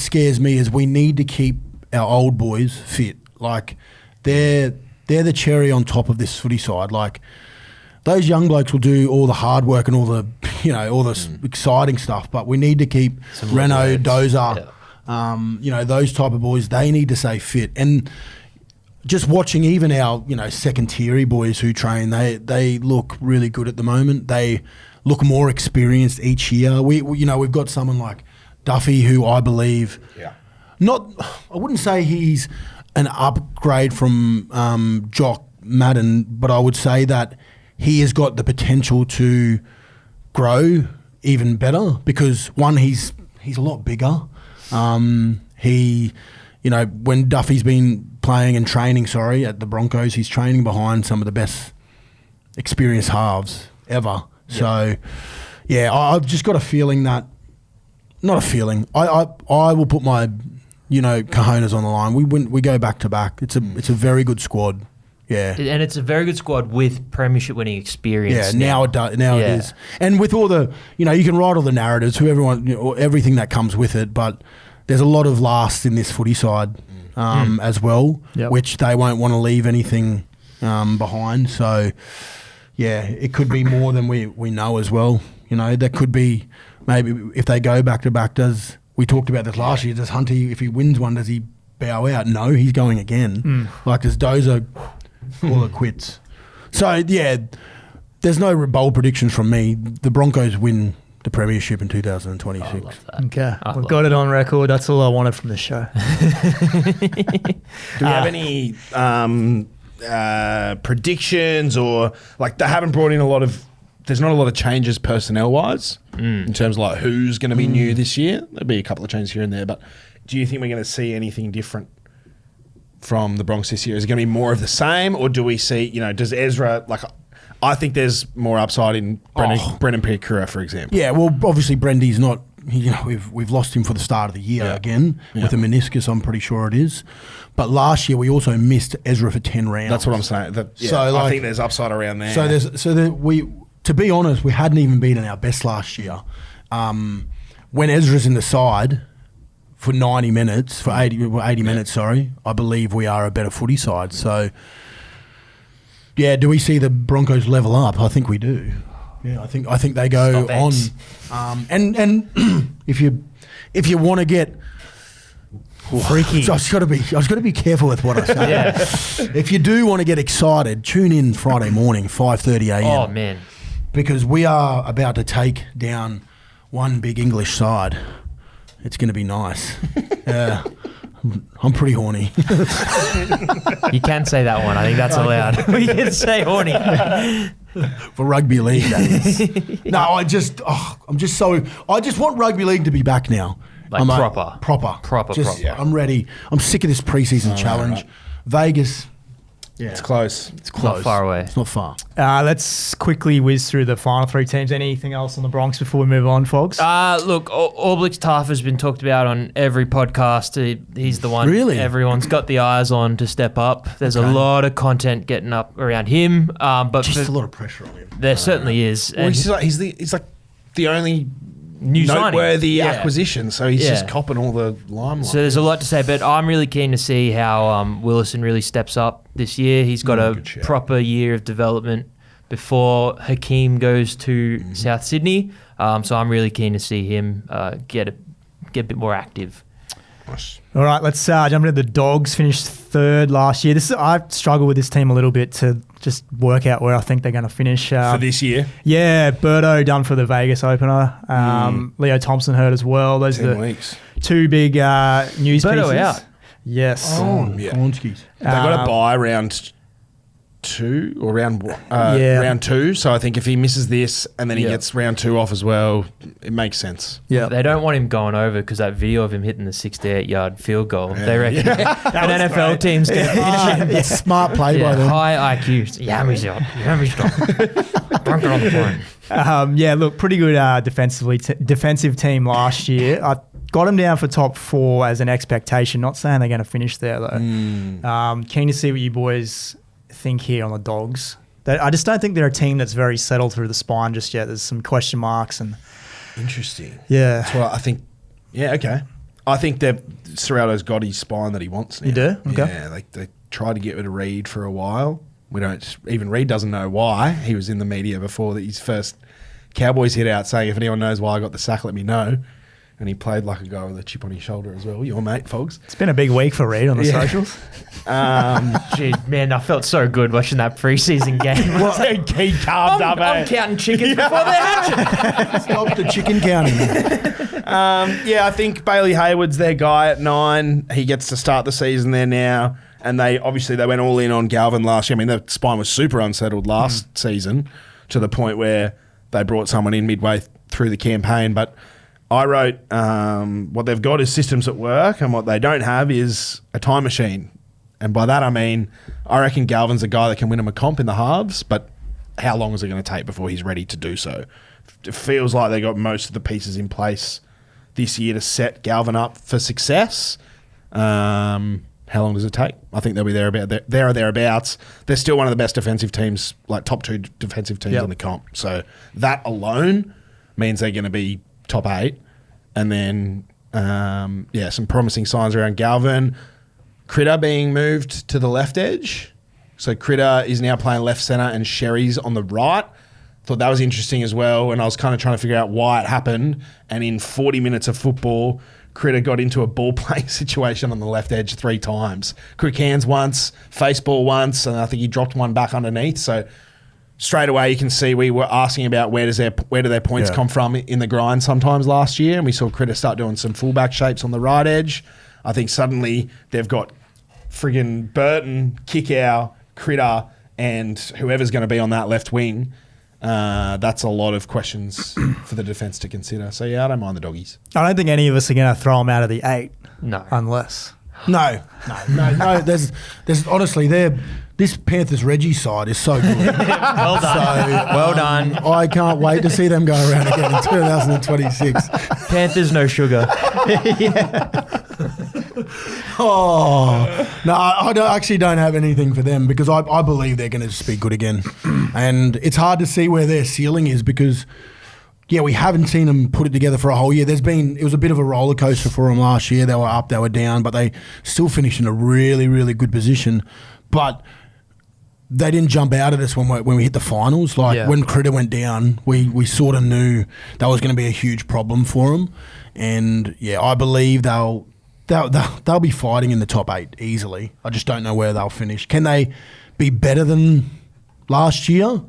scares me is we need to keep our old boys fit. Like they're the cherry on top of this footy side. Like those young blokes will do all the hard work and all the exciting stuff, but we need to keep Renault, Dozer, those type of boys. They need to stay fit. And just watching even our second tier boys who train, they look really good at the moment. They look more experienced each year. We've got someone like Duffy who I believe, I wouldn't say he's an upgrade from Jock Madden, but I would say that he has got the potential to grow even better because one, he's a lot bigger. When Duffy's been playing and training, at the Broncos, he's training behind some of the best experienced halves ever. Yep. So, I've just got a feeling that, not a feeling, I will put my, cojones on the line. We go back to back. It's a very good squad. Yeah. And it's a very good squad with premiership winning experience. Yeah, now it is. And with all the, you can write all the narratives, everything that comes with it, but there's a lot of last in this footy side as well, which they won't want to leave anything behind. So, it could be more than we know as well. There could be maybe if they go back to back, we talked about this last year, does Hunty, if he wins one, does he bow out? No, he's going again. Like does Dozer call it quits? So, there's no bold predictions from me. The Broncos win the premiership in 2026. I love that. Okay, we've got it on record. That's all I wanted from the show. Do we have any predictions or they haven't brought in there's not a lot of changes personnel wise in terms of who's going to be new this year? There'll be a couple of changes here and there, but do you think we're going to see anything different from the Bronx this year? Is it going to be more of the same, or do we see, does Ezra, I think there's more upside in Brendan Pickera, for example. Yeah, well, obviously Brendy's not, we've lost him for the start of the year again with a meniscus, I'm pretty sure it is. But last year we also missed Ezra for 10 rounds. That's what I'm saying. I think there's upside around there. To be honest, we hadn't even been in our best last year. When Ezra's in the side for 90 minutes, for 80 minutes, sorry, I believe we are a better footy side. So, yeah, do we see the Broncos level up? I think we do. Yeah, I think they go on. And if you want to get freaky, I was got to be careful with what I say. Yeah. If you do want to get excited, tune in Friday morning, 5:30 a.m. Oh man, because we are about to take down one big English side. It's going to be nice. I'm pretty horny. You can say that one. I think that's allowed. We can say horny. For rugby league, that is. No, I just want rugby league to be back now. Proper. I'm ready. I'm sick of this preseason challenge. Right. Vegas. Yeah. It's close. Not far away. It's not far. Let's quickly whiz through the final three teams. Anything else on the Bronx before we move on, folks? Look, Orblick's Taff has been talked about on every podcast. He's the one everyone's got the eyes on to step up. There's a lot of content getting up around him. But just a lot of pressure on him. There certainly is. Well, he's like the only new noteworthy acquisition, so he's just copping all the limelight. So there's a lot to say, but I'm really keen to see how Willison really steps up this year. He's got a proper year of development before Hakeem goes to South Sydney. So I'm really keen to see him get a bit more active. Nice. All right, let's jump into the Dogs. Finished third last year. I've struggled with this team a little bit to just work out where I think they're going to finish. For this year? Yeah, Birdo done for the Vegas opener. Leo Thompson hurt as well. Those are the two big news Birdo pieces. out. Yes. Kornskis. They got to buy round 2 or round 2. So I think if he misses this and then he gets round 2 off as well, it makes sense. Yeah, they don't want him going over because that video of him hitting the 68-yard field goal. They reckon an NFL team's going to finish him. It's smart play by them. High IQ. Yummy stop. Dunk it on the point. Look, pretty good defensive team last year. I got them down for top 4 as an expectation. Not saying they're going to finish there though. Keen to see what you boys think here on the Dogs. I just don't think they're a team that's very settled through the spine just yet. There's some question marks and interesting. Yeah, that's why I think. Yeah, okay. I think that Serrato's got his spine that he wants now. You do? Okay. Yeah, they tried to get rid of Reed for a while. Even Reed doesn't know why. He was in the media before his first Cowboys hit out saying, if anyone knows why I got the sack, let me know. And he played like a guy with a chip on his shoulder as well. Your mate, Fogs. It's been a big week for Reed on the socials. Gee, man, I felt so good watching that preseason game. He carved up. I'm counting chickens before they're hatching. Stop the chicken counting. I think Bailey Hayward's their guy at 9. He gets to start the season there now. And they went all in on Galvin last year. I mean, the spine was super unsettled last season to the point where they brought someone in midway through the campaign. But I wrote what they've got is systems at work, and what they don't have is a time machine. And by that I mean, I reckon Galvin's a guy that can win him a comp in the halves, but how long is it going to take before he's ready to do so? It feels like they got most of the pieces in place this year to set Galvin up for success. How long does it take? I think they'll be there or thereabouts. They're still one of the best defensive teams, like top 2 defensive teams in the comp. So that alone means they're going to be top 8. And then, some promising signs around Galvin. Critter being moved to the left edge. So Critter is now playing left centre and Sherry's on the right. Thought that was interesting as well. And I was kind of trying to figure out why it happened. And in 40 minutes of football, Critter got into a ball playing situation on the left edge 3 times. Quick hands once, face ball once, and I think he dropped one back underneath. So straight away you can see we were asking about where do their points come from in the grind sometimes last year, and we saw Critter start doing some fullback shapes on the right edge. I think suddenly they've got friggin' Burton, Kickow, Critter, and whoever's going to be on that left wing. That's a lot of questions for the defence to consider. So, I don't mind the Doggies. I don't think any of us are going to throw them out of the 8. No. Unless. No. There's honestly, this Panthers Reggie side is so good. Well done. Well done. I can't wait to see them go around again in 2026. Panthers no sugar. Oh no, I actually don't have anything for them because I believe they're going to just be good again, and it's hard to see where their ceiling is because. Yeah, we haven't seen them put it together for a whole year. It was a bit of a roller coaster for them last year. They were up, they were down, but they still finished in a really, really good position. But they didn't jump out of this when we hit the finals. When Critter went down, we sort of knew that was going to be a huge problem for them. And yeah, I believe they'll be fighting in the top 8 easily. I just don't know where they'll finish. Can they be better than last year?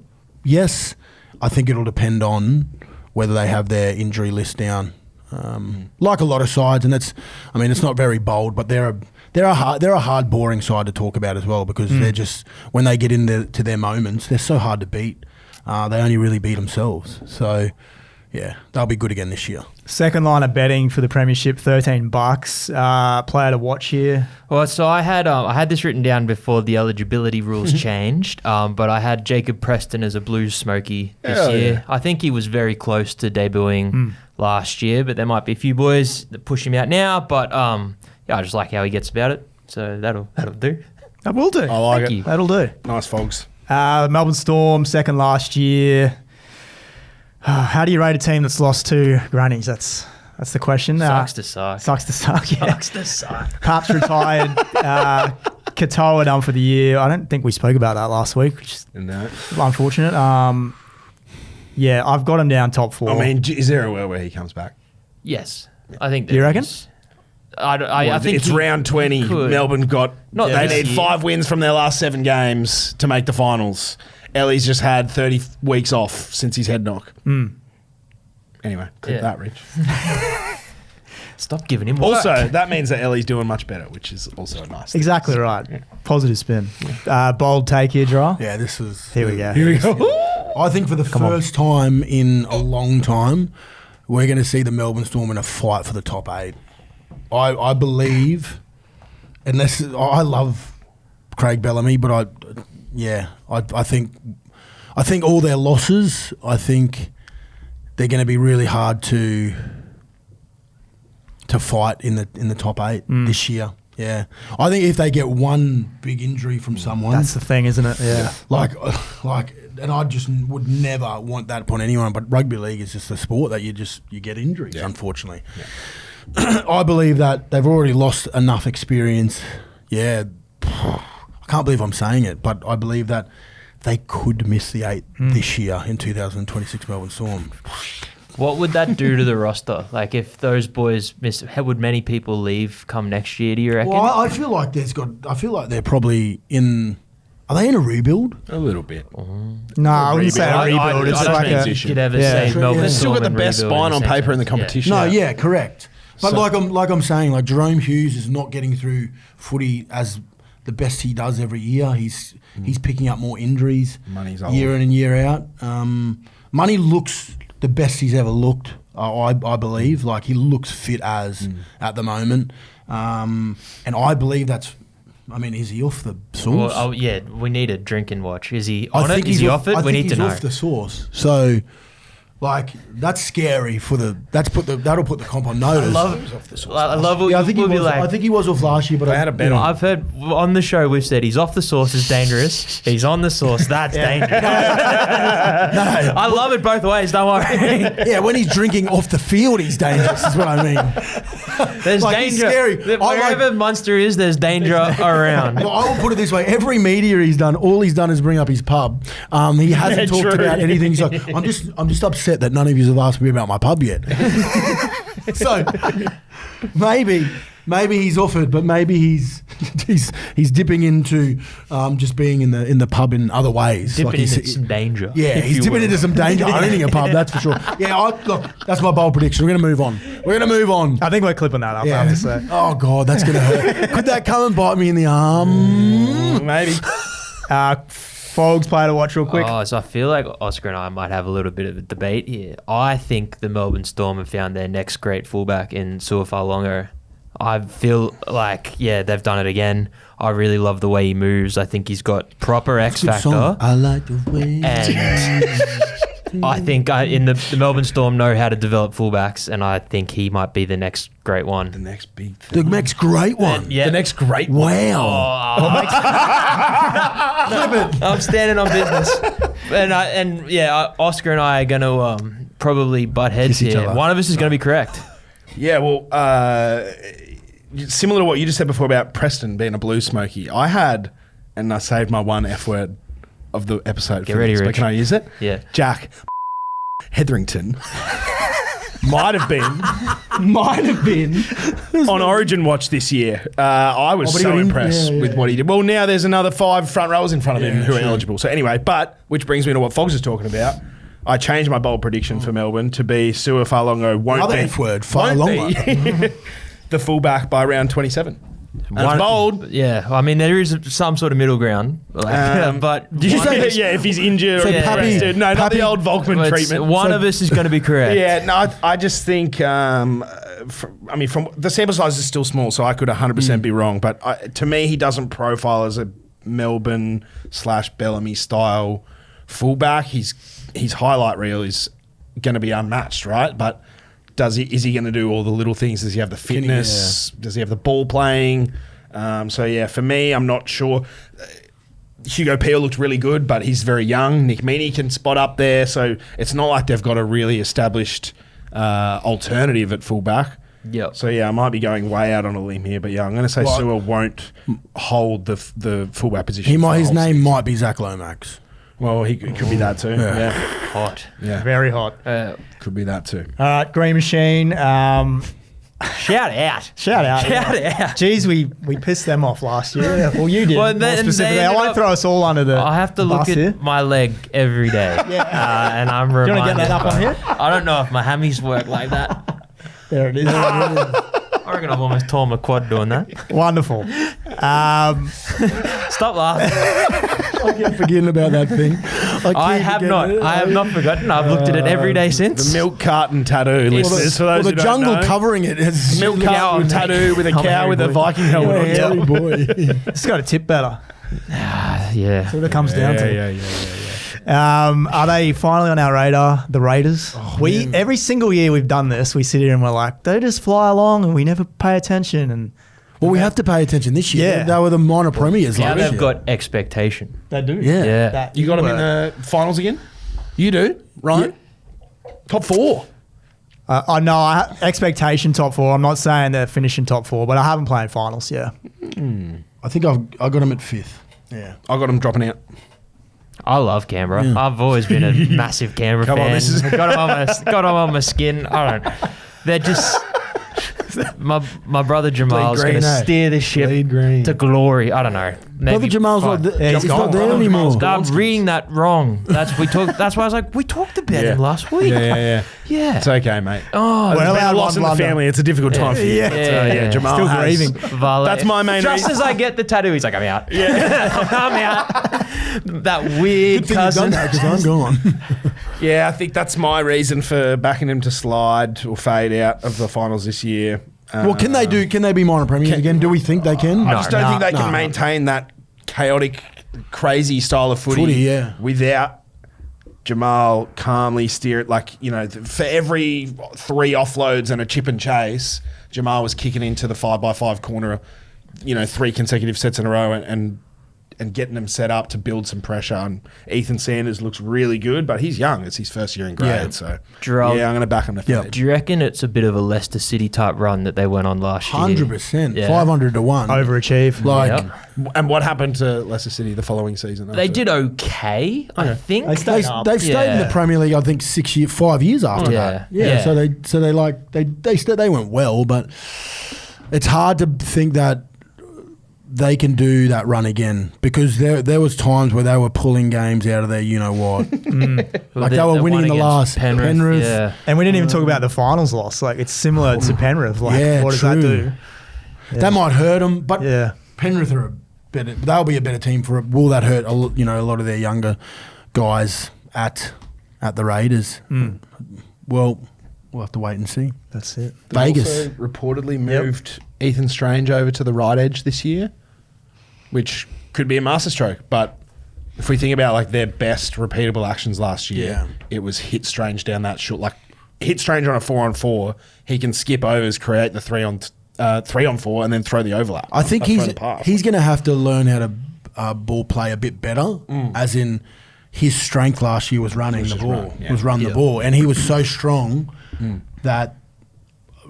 Yes. I think it'll depend on whether they have their injury list down, like a lot of sides, and it's not very bold, but they're a hard, boring side to talk about as well because they're just when they get into their moments, they're so hard to beat. They only really beat themselves, so yeah, they'll be good again this year. Second line of betting for the premiership, $13. Player to watch here. Well, so I had this written down before the eligibility rules changed, but I had Jacob Preston as a Blues smoky this year. Yeah. I think he was very close to debuting last year, but there might be a few boys that push him out now. But I just like how he gets about it, so that'll do. That will do. I like it. That'll do. Nice, Fogs. Melbourne Storm, second last year. How do you rate a team that's lost 2 grannies? That's the question. Sucks to suck. Sucks to suck, yeah. Sucks to suck. Perhaps retired. Katoa done for the year. I don't think we spoke about that last week, which is unfortunate. Yeah, I've got him down top 4. I mean, is there a world where he comes back? Yes. I think Do you reckon? I think it's round 20. Could. Melbourne they need 5 wins from their last 7 games to make the finals. Ellie's just had 30 weeks off since his head knock. Anyway, clip that, Rich. Stop giving him work. Also, that means that Ellie's doing much better, which is also a nice thing. Exactly right. Yeah. Positive spin. Bold take here, Dra. Yeah, this was... Here we go. I think for the first time in a long time, we're going to see the Melbourne Storm in a fight for the top 8. I believe, unless... I love Craig Bellamy, but I think all their losses, I think they're going to be really hard to fight in the top 8 this year. Yeah, I think if they get one big injury from someone, that's the thing, isn't it? Yeah, like, and I just would never want that upon anyone. But rugby league is just a sport that you get injuries, unfortunately. Yeah. I believe that they've already lost enough experience. Yeah. I can't believe I'm saying it, but I believe that they could miss the 8 this year in 2026 Melbourne Storm. What would that do to the roster? Like, if those boys miss, would many people leave come next year, do you reckon? Well, I feel like they're probably in... Are they in a rebuild? A little bit. No, I wouldn't say a rebuild. It's like a... You'd ever say Melbourne Still got the best spine on paper in the competition. No, yeah, correct. But like I'm saying, like Jerome Hughes is not getting through footy as... the best he does every year. He's picking up more injuries year in and year out. Money looks the best he's ever looked, I believe. Like, he looks fit as at the moment. And I believe that's... I mean, is he off the sauce? Well, we need a drinking watch. Is he on it? Is he off it? We need to know. I think he's off the sauce. So... like, that's scary for that'll put the comp on notice. I love what I think he was off last year, but I had a bet on. I've heard on the show we've said he's off the sauce is dangerous. He's on the sauce, that's dangerous. No, I love it both ways, don't worry. Yeah, when he's drinking off the field, he's dangerous, is what I mean. There's danger. He's scary. Wherever Munster is, there's danger around. Well, I will put it this way. Every media all he's done is bring up his pub. He hasn't talked about anything. So I'm just upset that none of you have asked me about my pub yet. So maybe he's offered, but maybe he's dipping into just being in the pub in other ways. Dipping into some danger. Yeah, he's dipping into some danger owning a pub, that's for sure. Yeah, look, that's my bold prediction. We're going to move on. I think we're clipping that up. Yeah. Oh, God, that's going to hurt. Could that come and bite me in the arm? Maybe. Fogs, player to watch real quick. So I feel like Oscar and I might have a little bit of a debate here. I think the Melbourne Storm have found their next great fullback in Suafa Longo. I feel like, they've done it again. I really love the way he moves. I think he's got proper X factor. I like the way. And I think in the Melbourne Storm know how to develop fullbacks, and I think he might be the next great one. The next big thing. The next great one. The next great one. Wow. I'm standing on business. Oscar and I are going to probably butt heads Kiss each here. other. One of us is going to be correct. Yeah, well, similar to what you just said before about Preston being a blue smoky, I had, and I saved my one F word of the episode. Get ready, this, Rich. but can I use it? Yeah. Jack Hetherington might have been on Origin Watch this year. I was so impressed with what he did. Well, now there's another 5 front rows in front of him who are eligible. So anyway, which brings me to what Fogs is talking about. I changed my bold prediction for Melbourne to be Sua Falongo won't Another be F word, Falongo. the fullback by round 27. That's bold. Yeah, I mean, there is some sort of middle ground. But Did you say if he's injured or rested? No, not the old Volkman treatment. One of us is going to be correct. Yeah, no, I just think, from the sample size is still small, so I could 100% be wrong. But to me, he doesn't profile as a Melbourne/Bellamy style fullback. His highlight reel is going to be unmatched, right? But is he going to do all the little things? Does he have the fitness? Does he have the ball playing? For me, I'm not sure. Hugo Peel looked really good, but he's very young. Nick Meaney can spot up there, so it's not like they've got a really established alternative at fullback. Yep. So I might be going way out on a limb here, but I'm going to say Sua won't hold the fullback position. His name might be Zach Lomax. Well, he could be that too. Yeah. Hot. Yeah. Very hot. Could be that too. All right, Green Machine. Shout out. Shout out. Jeez, we pissed them off last year. Well, you did. Well, specifically. I won't throw us all under the I have to look at here. my leg every day. And I'm reminded. Do you want to get that up on here? I don't know if my hammies work like that. There it is. I reckon I've almost torn my quad doing that. Wonderful. Stop laughing. I keep forgetting about that thing. I have not forgotten. I've looked at it every day since. The milk carton tattoo, listeners. For those the who don't jungle know. covering it has Milk carton tattoo with a cow with a Viking helmet on top. Hairy boy. It's got to tip better. Yeah. That's what it comes down to. Yeah. Are they finally on our radar, the Raiders? Every single year we've done this, we sit here and we're like, they just fly along and we never pay attention. And well, we have to pay attention this year. Yeah. They were the minor premiers Now last they've year. got expectation. they do. Yeah. You got them in the finals again? You do, right? Yeah. Top 4. No, expectation top 4. I'm not saying they're finishing top 4, but I haven't played finals. Yeah. I think I got them at 5th. Yeah. I got them dropping out. I love Canberra. Yeah. I've always been a massive Canberra fan. On, this is got them on my skin. I don't. They're just. My brother Jamal's going to steer the ship to glory. I don't know. Brother Jamal's not he's not there anymore. I'm reading that wrong. That's why I was like, we talked about him last week. Yeah. It's okay, mate. Oh, there's been a loss in the family. It's a difficult time for you. Yeah. Jamal still has. grieving. That's my main Just reason. as I get the tattoo, he's like, I'm out. Yeah. I'm out. That weird Good thing you've done cousin. that because I'm gone. Yeah, I think that's my reason for backing him to slide or fade out of the finals this year. Well, can they be minor premiers again? Do we think they can? I just don't think they can maintain that chaotic, crazy style of footy without Jamal calmly steer it. Like, for every 3 offloads and a chip and chase, Jamal was kicking into the 5x5 corner, 3 consecutive sets in a row and getting them set up to build some pressure. And Ethan Sanders looks really good, but he's young. It's his first year in grade. So, I'm going to back him to fade. Do you reckon it's a bit of a Leicester City type run that they went on last year? 100%. Yeah. 500 to 1. Overachieve. And what happened to Leicester City the following season? They did okay, I think. They stayed up. They've stayed in the Premier League, I think, 5 years after that. Yeah. So they went well, but it's hard to think that they can do that run again because there was times where they were pulling games out of their what. Like they were winning the last Penrith. Yeah. And we didn't even talk about the finals loss. Like, it's similar to Penrith. Like, what does that do? Yeah. That might hurt them, but Penrith are they'll be a better team for it. Will that hurt a lot of their younger guys at the Raiders? Well, we'll have to wait and see. That's it. Vegas also reportedly moved Ethan Strange over to the right edge this year, which could be a masterstroke. But if we think about like their best repeatable actions last year, it was hit Strange down that short, like hit Strange on a 4-on-4. He can skip overs, create the 3-on-4, and then throw the overlap. I think he's going to have to learn how to ball play a bit better, as in his strength last year was running the ball, the ball, and he was so strong that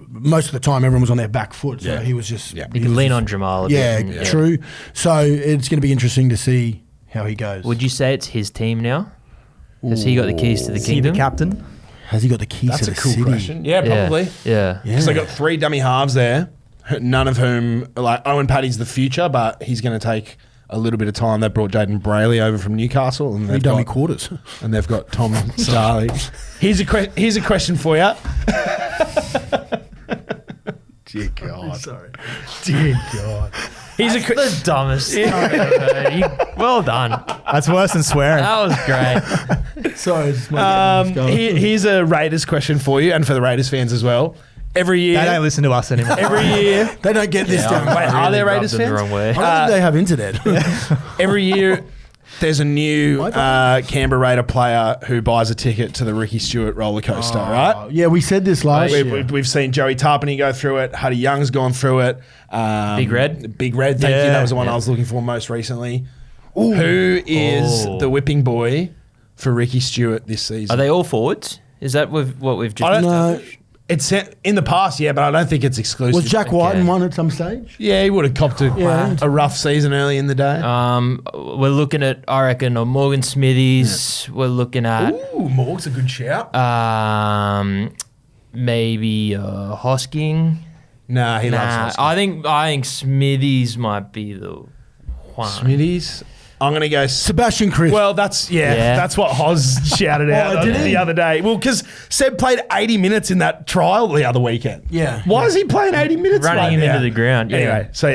most of the time everyone was on their back foot, so he was just... You can lean on Jamal a bit. Yeah, true. So it's going to be interesting to see how he goes. Would you say it's his team now? Has he got the keys to the kingdom? The captain? Has he got the keys to the cool city? Question. Yeah, probably. Yeah. Because they got 3 dummy halves there, none of whom... Like, Owen Paddy's the future, but he's going to take a little bit of time. They brought Jaden Brayley over from Newcastle. And 3 dummy quarters. And they've got Tom Starley. Here's a question for you. Dear God. Sorry. Dear God. He's the dumbest. Well done. That's worse than swearing. That was great. Sorry. Here's a Raiders question for you and for the Raiders fans as well. Every year... They don't listen to us anymore. Every year... They don't get this down. Wait, are there Raiders fans? The wrong way. I don't think they have internet. Every year... There's a new Canberra Raider player who buys a ticket to the Ricky Stewart roller coaster, right? Yeah, we said this last year. We've seen Joey Tarpany go through it. Huddy Young's gone through it. Big Red? Big Red, thank you. That was the one I was looking for most recently. Ooh. Who is the whipping boy for Ricky Stewart this season? Are they all forwards? Is that what we've just... No. It's in the past, but I don't think it's exclusive. Was Jack Whiten one at some stage? Yeah, he would have copped a rough season early in the day. We're looking at, I reckon, Morgan Smithies. Yeah. We're looking at... Ooh, Morg's a good shout. Maybe Hosking. Nah, he loves Hosking. I think Smithies might be the one. Smithies? I'm going to go... Sebastian Chris. Well, that's what Hoz shouted out the other day. Well, because Seb played 80 minutes in that trial the other weekend. Yeah. Why is he playing 80 minutes running him into the ground? Anyway, so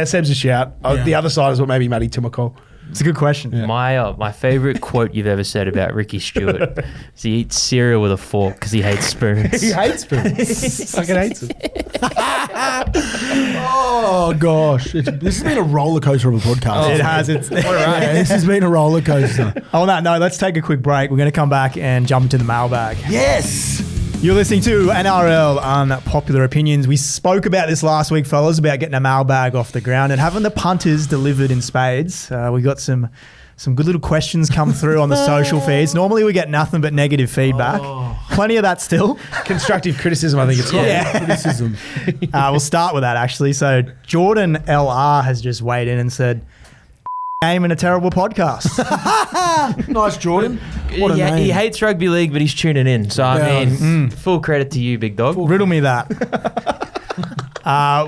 Seb's a shout. The other side is what maybe Matty Timokol. It's a good question. Yeah. My favourite quote you've ever said about Ricky Stewart is he eats cereal with a fork because he hates spoons. He hates spoons. He fucking hates them. Oh, gosh. This has been a roller coaster of a podcast. It has. This has been a roller coaster. On that note, let's take a quick break. We're going to come back and jump into the mailbag. Yes. You're listening to NRL Unpopular Opinions. We spoke about this last week, fellas, about getting a mailbag off the ground and having the punters delivered in spades. We got some good little questions come through on the social feeds. Normally we get nothing but negative feedback. Plenty of that still. Constructive criticism, I think it's called. Yeah. Criticism. We'll start with that, actually. So Jordan LR has just weighed in and said, game and a terrible podcast. Nice, Jordan. What a name. He hates rugby league, but he's tuning in. So, I mean, full credit to you, big dog. Riddle me that.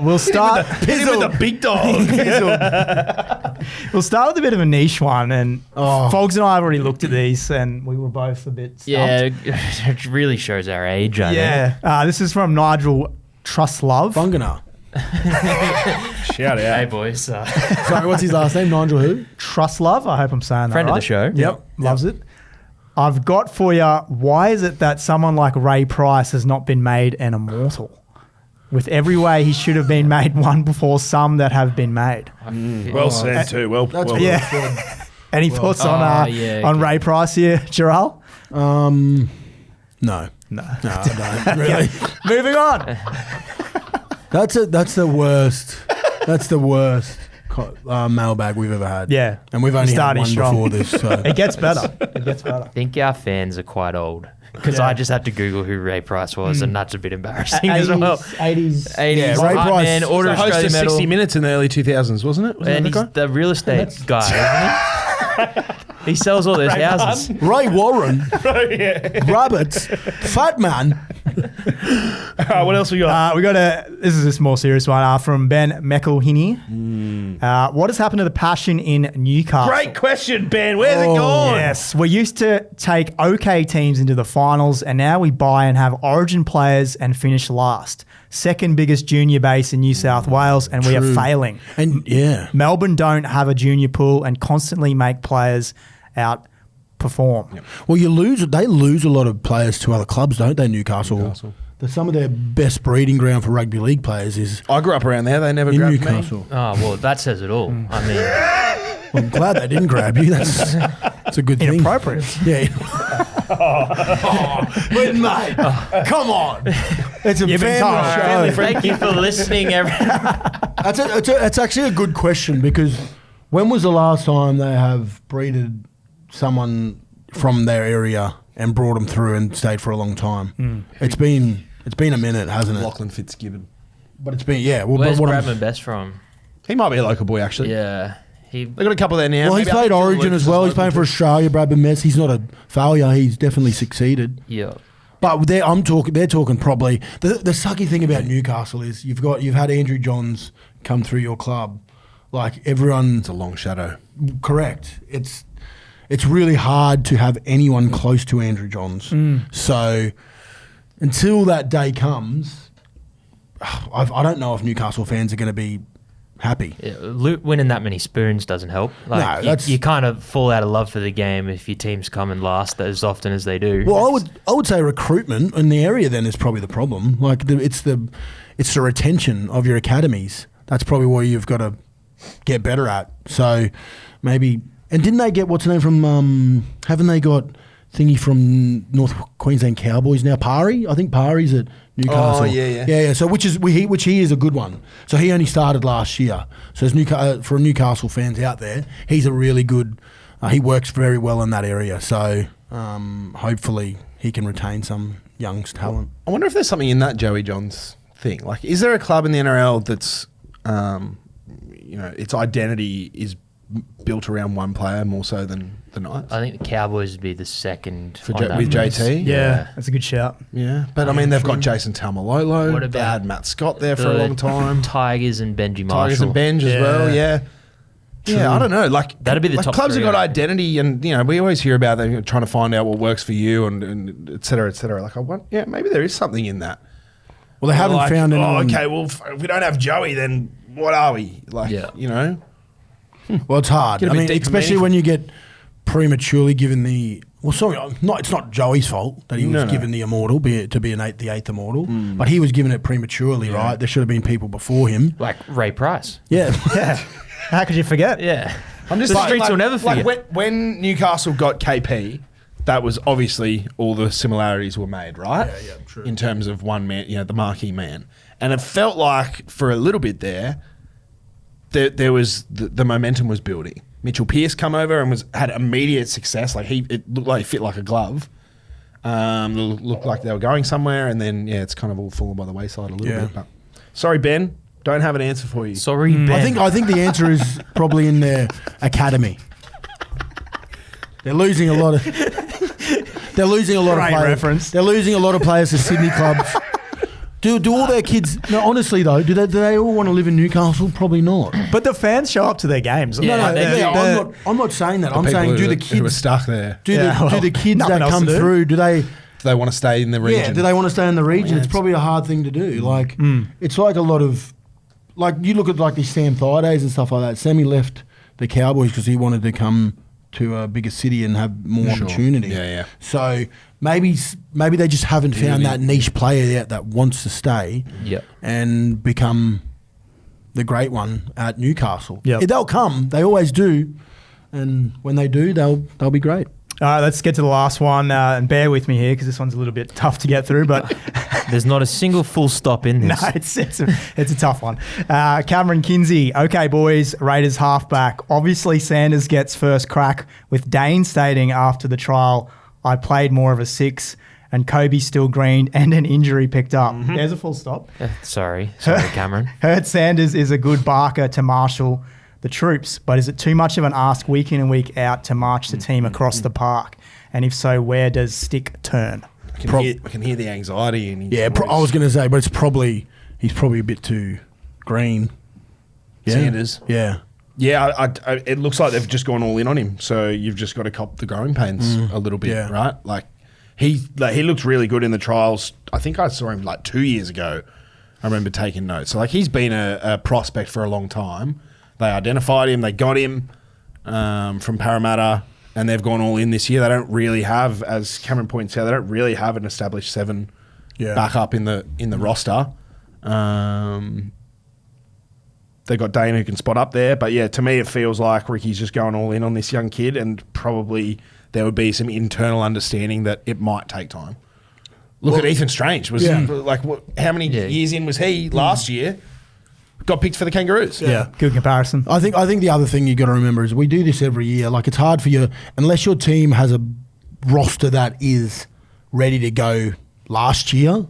We'll start... Hit him with the big dog. We'll start with a bit of a niche one. And Fogs and I have already looked at these, and we were both a bit stumped. Yeah, it really shows our age, I think. This is from Nigel Truslove. Bungana. Shout out. Hey, boys. Sorry, what's his last name? Nigel who? Truslove. I hope I'm saying that Friend right. of the show. Yep. Loves it. I've got for you, why is it that someone like Ray Price has not been made an immortal? With every way he should have been made one before some that have been made. Well said too. Well yeah. Any thoughts on Ray Price here, Gerald? No, I don't really. Moving on. That's the worst. That's the worst mailbag we've ever had. Yeah, and we've only had one strong. before this. So. It gets better. I think our fans are quite old because I just had to Google who Ray Price was, and that's a bit embarrassing as well. 80s. Yeah, Ray Price. Man, Order host Australia of medal. 60 Minutes in the early 2000s, wasn't it? And he's the real estate guy, isn't he? He sells all those houses. Ray Warren. Roberts. Fat Man. What else we got? This is a more serious one from Ben McElhinney. What has happened to the passion in Newcastle? Great question, Ben. Where's it gone? Yes, we used to take okay teams into the finals, and now we buy and have Origin players and finish last. Second biggest junior base in New South Wales, and we are failing. And Melbourne don't have a junior pool and constantly make players outperform. Well, they lose a lot of players to other clubs, don't they? Newcastle. some of their best breeding ground for rugby league players is I grew up around there. They never in grabbed Newcastle. me. Oh, well, that says it all. I mean, Well, I'm glad they didn't grab you. That's a good thing. Inappropriate. Yeah. But mate, come on. It's a family show. thank you for listening, That's actually a good question because when was the last time they have breeded someone from their area and brought them through and stayed for a long time? It's been a minute, hasn't it? Lachlan Fitzgibbon. But it's been Well, Where's but Bradman Best from? He might be a local boy, actually. Yeah. They got a couple there now. Well, he's played Origin as well. He's playing for Australia. Bradman Mess. He's not a failure. He's definitely succeeded. Yeah. But they're talking probably. The sucky thing about Newcastle is you've had Andrew Johns come through your club. Like everyone. It's a long shadow. Correct. It's really hard to have anyone close to Andrew Johns. So until that day comes, I don't know if Newcastle fans are going to be happy. Yeah, winning that many spoons doesn't help. Like, No, you kind of fall out of love for the game if your teams come in last as often as they do. Well, I would say recruitment in the area then is probably the problem. Like it's the retention of your academies. That's probably where you've got to get better at. So maybe. And didn't they get what's the name from? Haven't they got thingy from North Queensland Cowboys now? Parry, I think Parry's at Newcastle. Oh yeah. So which he is a good one. So he only started last year. So as for Newcastle fans out there, he's a really good. He works very well in that area. So hopefully he can retain some young talent. I wonder if there's something in that Joey Johns thing. Like, is there a club in the NRL that's, its identity is built around one player more so than the Knights? I think the Cowboys would be the second with on that list. JT. Yeah, that's a good shout. Yeah, but I mean they've got Jason Taumalolo. What about they had Matt Scott there for a long time. Tigers and Benji Marshall. Tigers and Benj as well. Yeah. True. Yeah, I don't know. Like That'd be the top clubs three, have got I reckon. identity, and we always hear about them trying to find out what works for you, and et cetera, et cetera. Like maybe there is something in that. Well, they haven't found anyone. Oh, okay. Well, if we don't have Joey, then what are we? Like, Well, it's hard. Get a I bit mean, deep and especially meaningful. when you get prematurely given the. Well, sorry, it's not Joey's fault that he was given the immortal, the eighth immortal, but he was given it prematurely, right? There should have been people before him. Like Ray Price. Yeah. Yeah. How could you forget? Yeah. I'm just The like, streets will never forget. Like when Newcastle got KP, that was obviously all the similarities were made, right? Yeah, true. In terms of one man, the marquee man, and it felt like for a little bit there was the momentum was building. Mitchell Pearce come over and had immediate success. Like it looked like he fit like a glove. Looked like they were going somewhere, and then it's kind of all fallen by the wayside a little bit. But sorry, Ben, don't have an answer for you. Sorry, Ben. I think the answer is probably in their academy. They're losing a lot of. They're losing a lot Great of players. reference. They're losing a lot of players to Sydney clubs. Do all their kids? No, honestly though, do they all want to live in Newcastle? Probably not. But the fans show up to their games. Yeah, I'm not saying that. I'm People saying do the who are kids stuck there? do the kids nothing that else come to do. through? Do they? Do they want to stay in the region? Yeah. Do they want to stay in the region? Yeah, It's probably a hard thing to do. Like it's like a lot of, like you look at like these Sam Thaidays and stuff like that. Sammy left the Cowboys because he wanted to come to a bigger city and have more opportunity. Yeah. So maybe they just haven't found that niche player yet that wants to stay and become the great one at Newcastle. Yep. They'll come. They always do. And when they do, they'll be great. All right, let's get to the last one, and bear with me here because this one's a little bit tough to get through, but There's not a single full stop in this. no, it's a tough one. Cameron Kinsey, okay, boys, Raiders halfback. Obviously, Sanders gets first crack with Dane stating after the trial, I played more of a 6, and Kobe still greened and an injury picked up. There's a full stop. Sorry, Cameron. Heard Sanders is a good barker to marshal the troops, but is it too much of an ask week in and week out to march the team across the park? And if so, where does stick turn? I can hear the anxiety in his voice. I was going to say, but he's probably a bit too green. Yeah. Sanders. Yeah. Yeah, it looks like they've just gone all in on him. So you've just got to cop the growing pains a little bit, right? Like he looked really good in the trials. I think I saw him like 2 years ago. I remember taking notes. So like he's been a prospect for a long time. They identified him. They got him from Parramatta, and they've gone all in this year. They don't really have, as Cameron points out, they don't really have an established 7 back up in the roster. They got Dane who can spot up there. But, yeah, to me it feels like Ricky's just going all in on this young kid, and probably there would be some internal understanding that it might take time. Look at Ethan Strange. How many years in was he last year? Got picked for the Kangaroos. Yeah, good comparison. I think the other thing you got to remember is we do this every year. Like, it's hard for you, unless your team has a roster that is ready to go last year,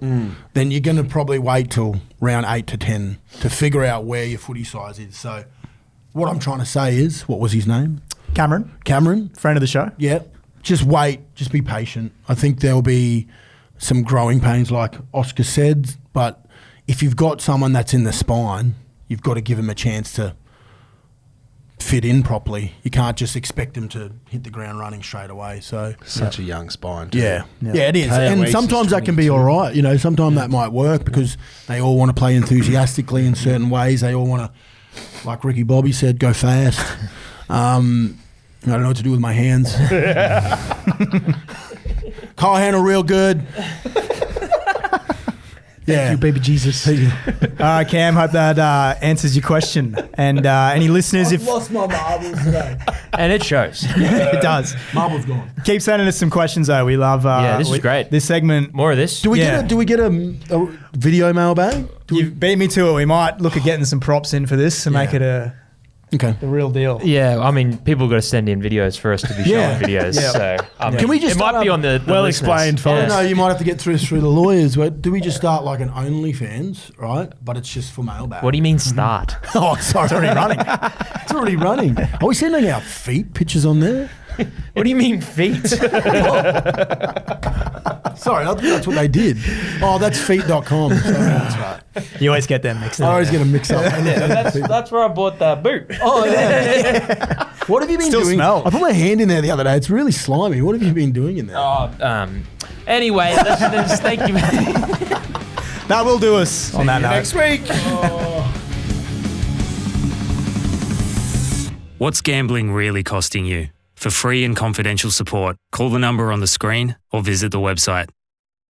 then you're going to probably wait till round 8 to 10 to figure out where your footy size is. So what I'm trying to say is, what was his name? Cameron. Friend of the show. Yeah. Just wait. Just be patient. I think there'll be some growing pains, like Oscar said, but if you've got someone that's in the spine, you've got to give him a chance to fit in properly. You can't just expect him to hit the ground running straight away. So such a young spine too. Yeah, it is. And sometimes that can be all right. Sometimes that might work because they all want to play enthusiastically in certain ways. They all want to, like Ricky Bobby said, go fast. I don't know what to do with my hands. Car handle real good. Thank you, baby Jesus. All right, Cam, hope that answers your question. And any listeners, I've lost my marbles today. And it shows. It does. Marbles gone. Keep sending us some questions, though. We love this is great. This segment. More of this. Do we get a video mailbag? You've beat me to it. We might look at getting some props in for this to make it the real deal. Yeah, I mean, people got to send in videos for us to be showing videos. So can we just it might be on the well listeners. explained for us. No, you might have to get through the lawyers. But do we just start like an OnlyFans, right? But it's just for mailbag. What do you mean start? Oh, sorry, it's already running. It's already running. Are we sending our feet pictures on there? What do you mean feet? Sorry, I think that's what they did. Oh, that's feet.com. Sorry, that's right. You always get them mixed up. I always get them mixed up. That's where I bought that boot. Oh, yeah. What have you been doing? Smell. I put my hand in there the other day. It's really slimy. What have you been doing in there? Anyway, listeners, thank you. That will do us on that note. Next week. What's gambling really costing you? For free and confidential support, call the number on the screen or visit the website